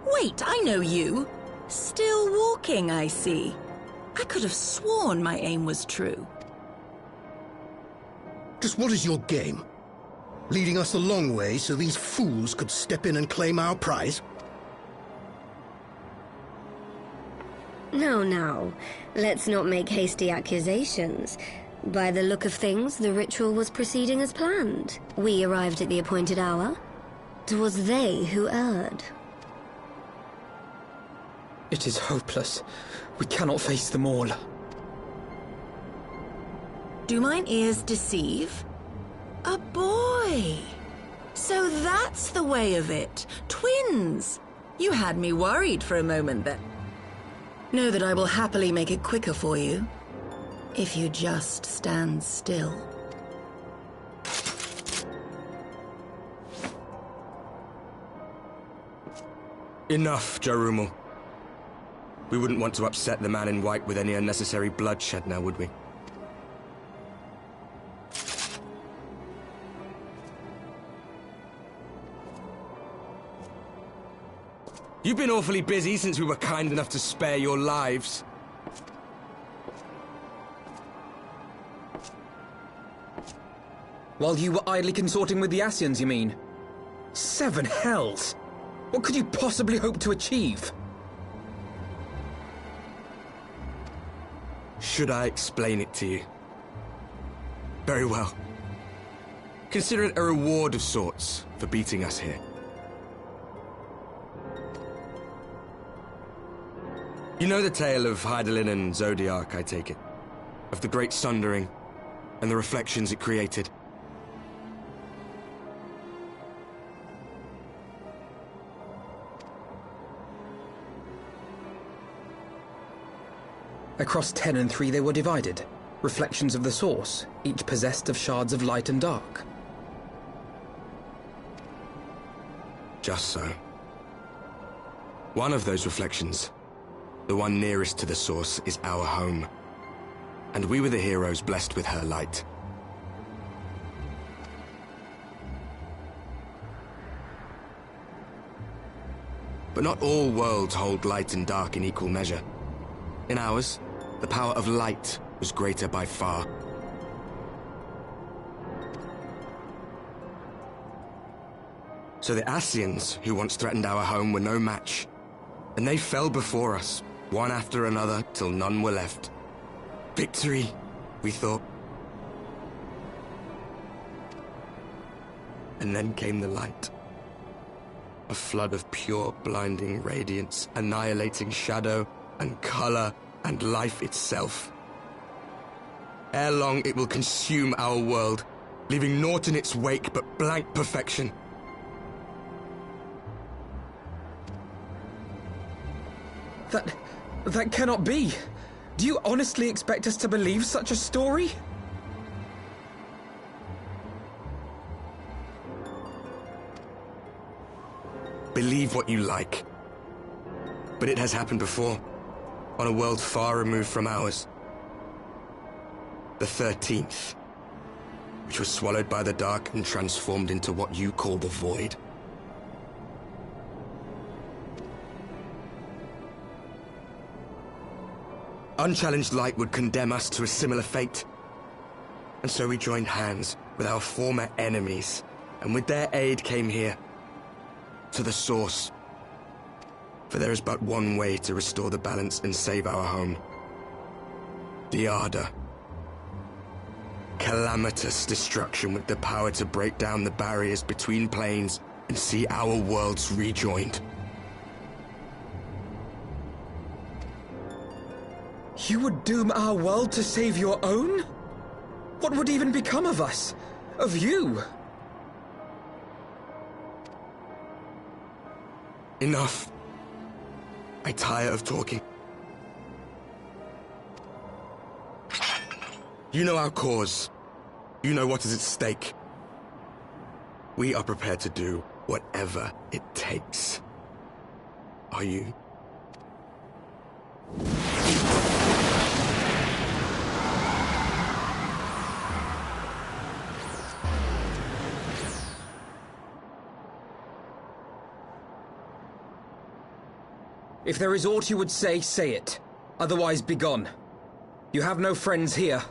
Wait, I know you. Still walking, I see. I could have sworn my aim was true. Just what is your game? Leading us a long way so these fools could step in and claim our prize? Now, let's not make hasty accusations. By the look of things, the ritual was proceeding as planned. We arrived at the appointed hour. It was they who erred. It is hopeless. We cannot face them all. Do mine ears deceive? A boy! So that's the way of it. Twins! You had me worried for a moment there. Know that I will happily make it quicker for you, if you just stand still. Enough, Jarumul. We wouldn't want to upset the man in white with any unnecessary bloodshed now, would we? You've been awfully busy since we were kind enough to spare your lives. While you were idly consorting with the Ascians, you mean? 7 hells! What could you possibly hope to achieve? Should I explain it to you? Very well. Consider it a reward of sorts for beating us here. You know the tale of Hydaelyn and Zodiac, I take it? Of the Great Sundering, and the reflections it created? Across 10 and 3 they were divided. Reflections of the source, each possessed of shards of light and dark. Just so. One of those reflections, the one nearest to the source, is our home. And we were the heroes blessed with her light. But not all worlds hold light and dark in equal measure. In ours, the power of light was greater by far. So the Ascians, who once threatened our home, were no match. And they fell before us, one after another, till none were left. Victory, we thought. And then came the light. A flood of pure, blinding radiance, annihilating shadow and color and life itself. Ere long, it will consume our world, leaving naught in its wake but blank perfection. That cannot be. Do you honestly expect us to believe such a story? Believe what you like. But it has happened before, on a world far removed from ours. The 13th, which was swallowed by the dark and transformed into what you call the Void. Unchallenged light would condemn us to a similar fate. And so we joined hands with our former enemies, and with their aid came here, to the source. For there is but one way to restore the balance and save our home. The Ardor. Calamitous destruction with the power to break down the barriers between planes and see our worlds rejoined. You would doom our world to save your own? What would even become of us? Of you? Enough. I tire of talking. You know our cause. You know what is at stake. We are prepared to do whatever it takes. Are you? If there is aught you would say, say it. Otherwise, begone. You have no friends here.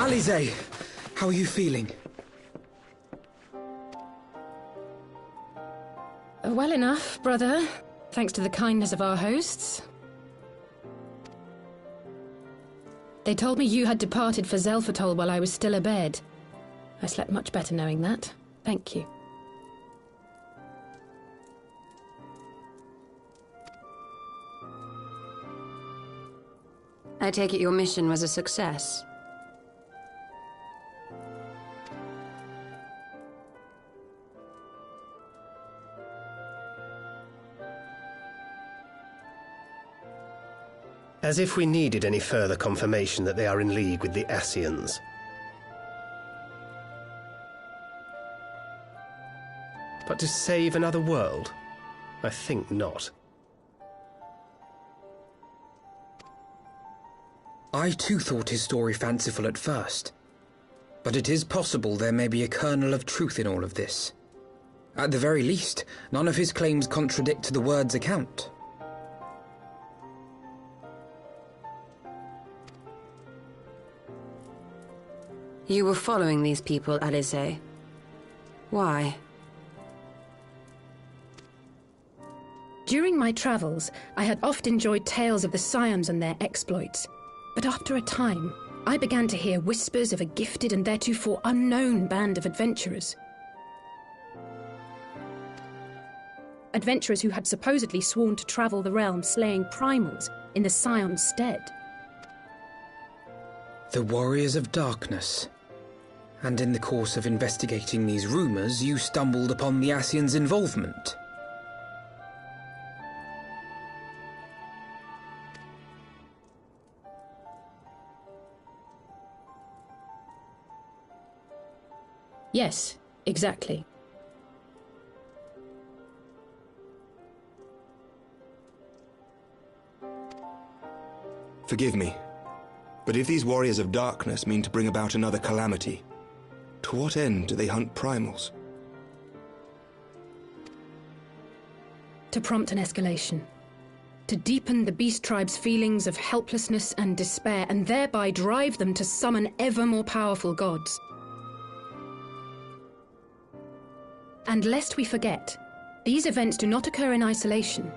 Alize, how are you feeling? Well enough, brother. Thanks to the kindness of our hosts. They told me you had departed for Zelfatol while I was still abed. I slept much better knowing that. Thank you. I take it your mission was a success. As if we needed any further confirmation that they are in league with the Ascians. But to save another world? I think not. I too thought his story fanciful at first. But it is possible there may be a kernel of truth in all of this. At the very least, none of his claims contradict the word's account. You were following these people, Alize. Why? During my travels, I had oft enjoyed tales of the Scions and their exploits. But after a time, I began to hear whispers of a gifted and theretofore unknown band of adventurers. Adventurers who had supposedly sworn to travel the realm slaying primals in the Scion's stead. The Warriors of Darkness. And in the course of investigating these rumors, you stumbled upon the Ascians' involvement. Yes, exactly. Forgive me, but if these Warriors of Darkness mean to bring about another calamity, to what end do they hunt primals? To prompt an escalation. To deepen the beast tribe's feelings of helplessness and despair, and thereby drive them to summon ever more powerful gods. And lest we forget, these events do not occur in isolation.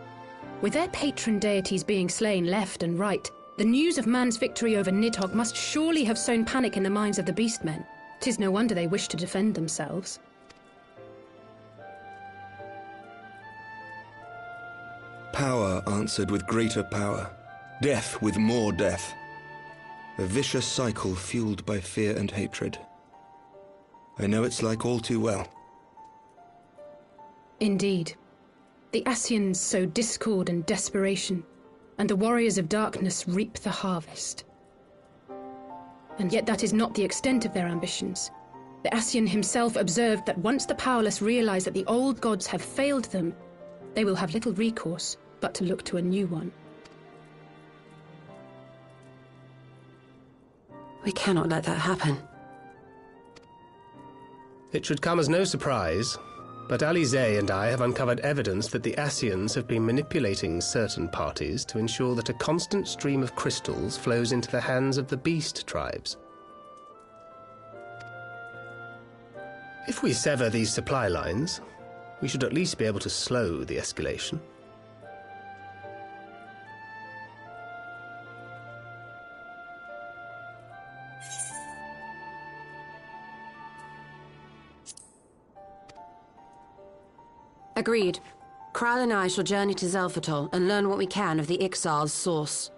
With their patron deities being slain left and right, the news of man's victory over Nidhogg must surely have sown panic in the minds of the Beastmen. 'Tis no wonder they wish to defend themselves. Power answered with greater power, death with more death. A vicious cycle fueled by fear and hatred. I know it's like all too well. Indeed. The Ascians sow discord and desperation, and the Warriors of Darkness reap the harvest. And yet that is not the extent of their ambitions. The Ascian himself observed that once the powerless realize that the old gods have failed them, they will have little recourse but to look to a new one. We cannot let that happen. It should come as no surprise, but Alize and I have uncovered evidence that the Ascians have been manipulating certain parties to ensure that a constant stream of crystals flows into the hands of the beast tribes. If we sever these supply lines, we should at least be able to slow the escalation. Agreed. Kral and I shall journey to Zelfatol and learn what we can of the Ixal's source.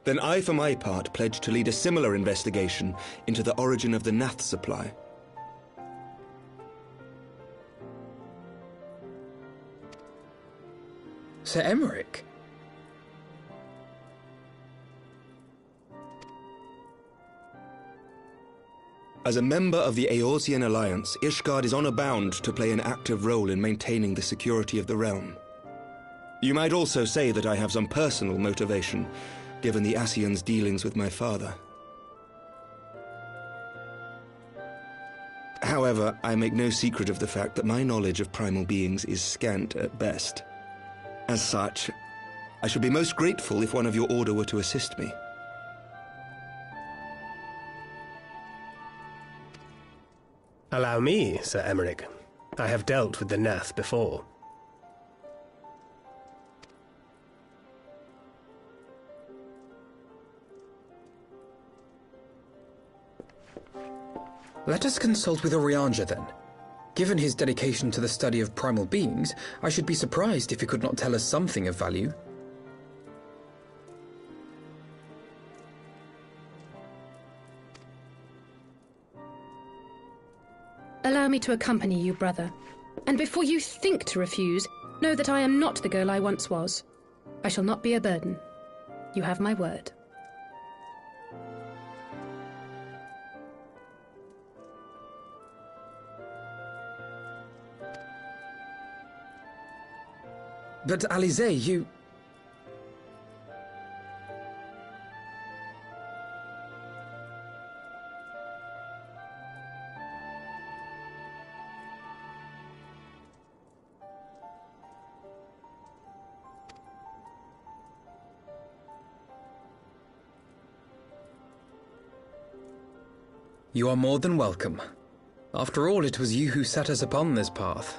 Then I, for my part, pledge to lead a similar investigation into the origin of the Nath supply. Sir Emmerich? As a member of the Eorzean Alliance, Ishgard is honor bound to play an active role in maintaining the security of the realm. You might also say that I have some personal motivation, given the Ascians' dealings with my father. However, I make no secret of the fact that my knowledge of primal beings is scant at best. As such, I should be most grateful if one of your order were to assist me. Allow me, Sir Emmerich. I have dealt with the Nath before. Let us consult with Orianja then. Given his dedication to the study of primal beings, I should be surprised if he could not tell us something of value. Allow me to accompany you, brother. And before you think to refuse, know that I am not the girl I once was. I shall not be a burden. You have my word. But Alizé, you... You are more than welcome. After all, it was you who set us upon this path.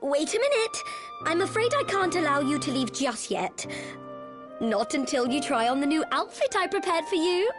Wait a minute. I'm afraid I can't allow you to leave just yet. Not until you try on the new outfit I prepared for you.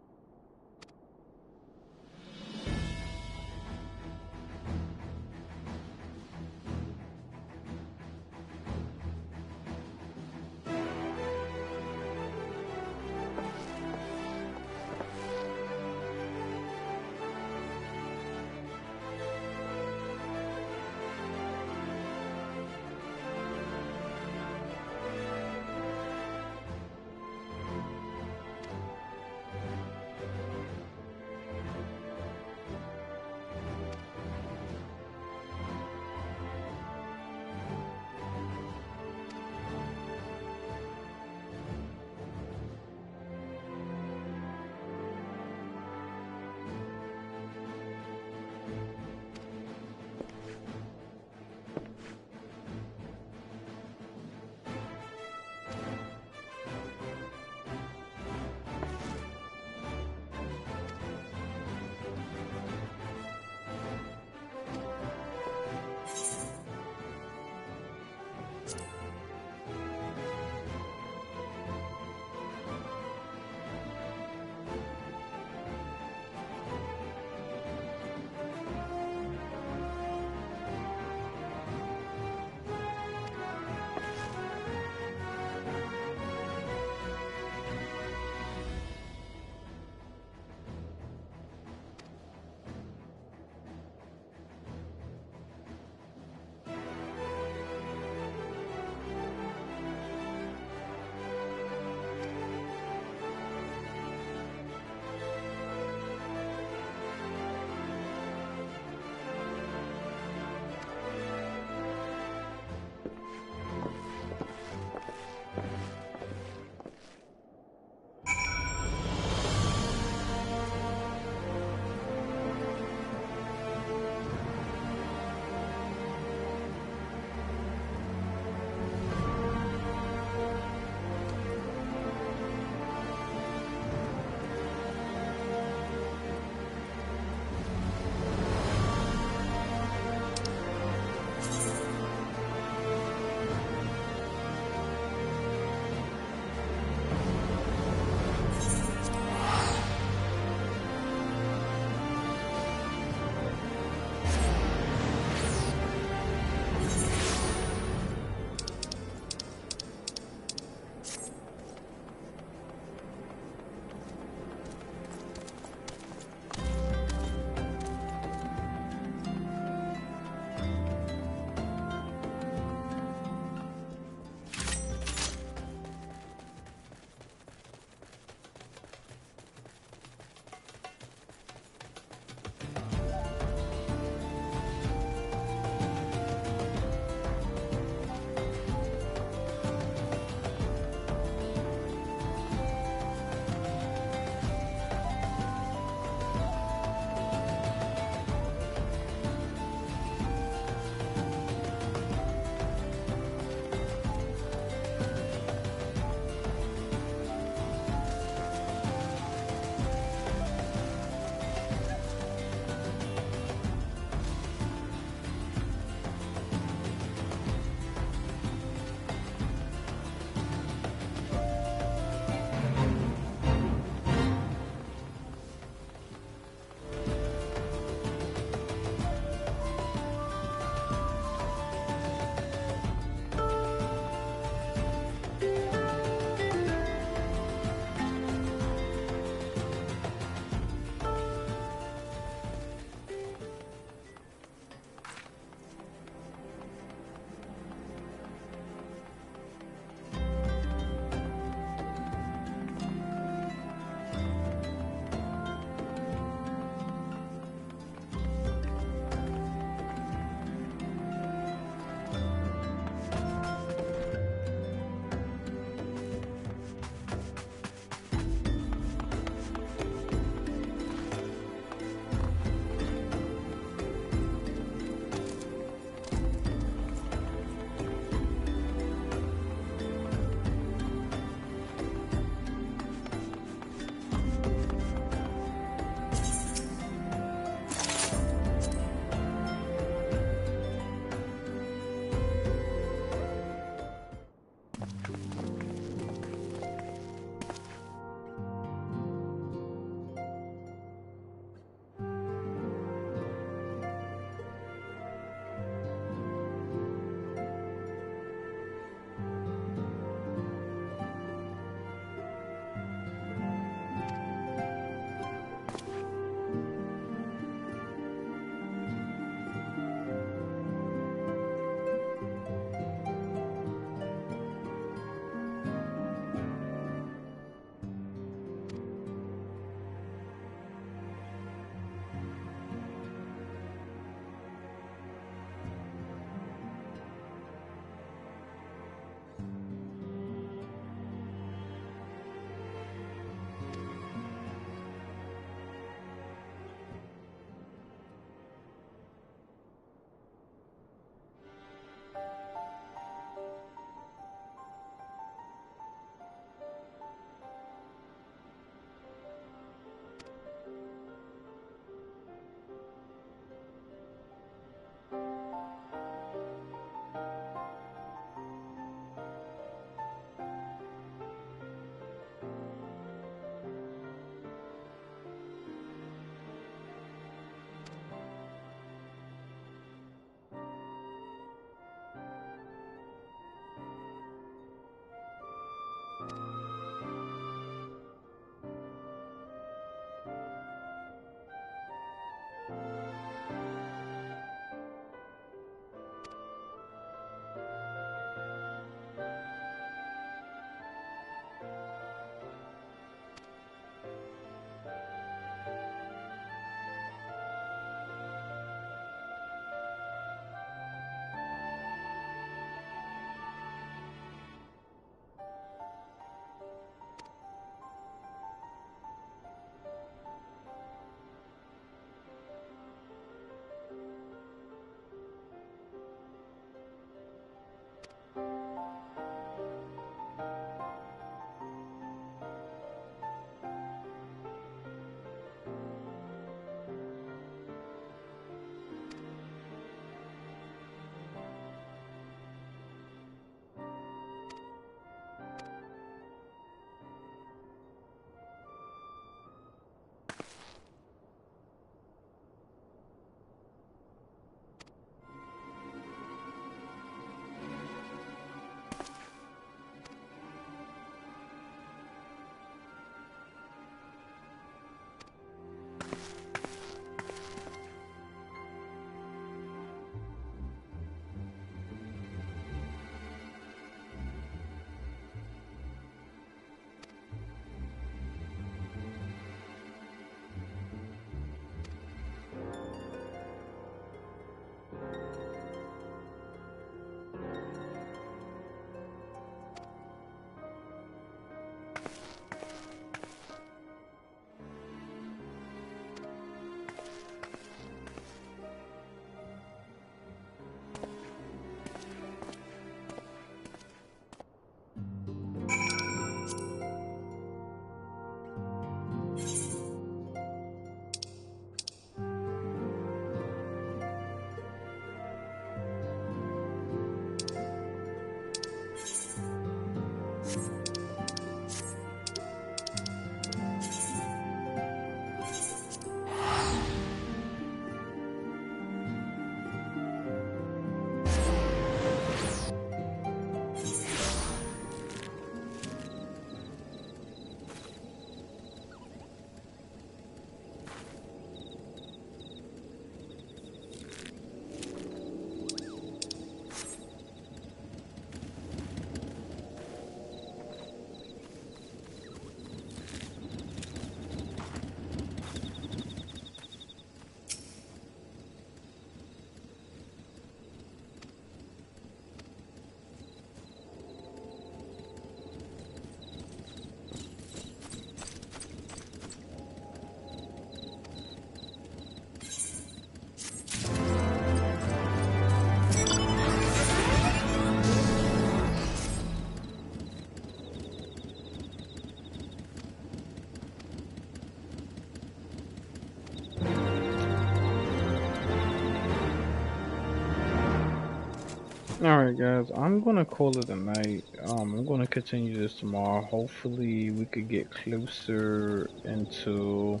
Alright guys, I'm gonna call it a night. I'm gonna continue this tomorrow. Hopefully we could get closer into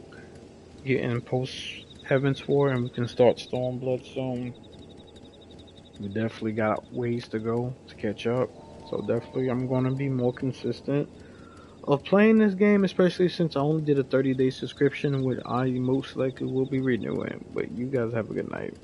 getting post Heaven's War and we can start Stormblood soon. We definitely got ways to go to catch up. So definitely I'm gonna be more consistent of playing this game, especially since I only did a 30-day subscription, which I most likely will be renewing. But you guys have a good night.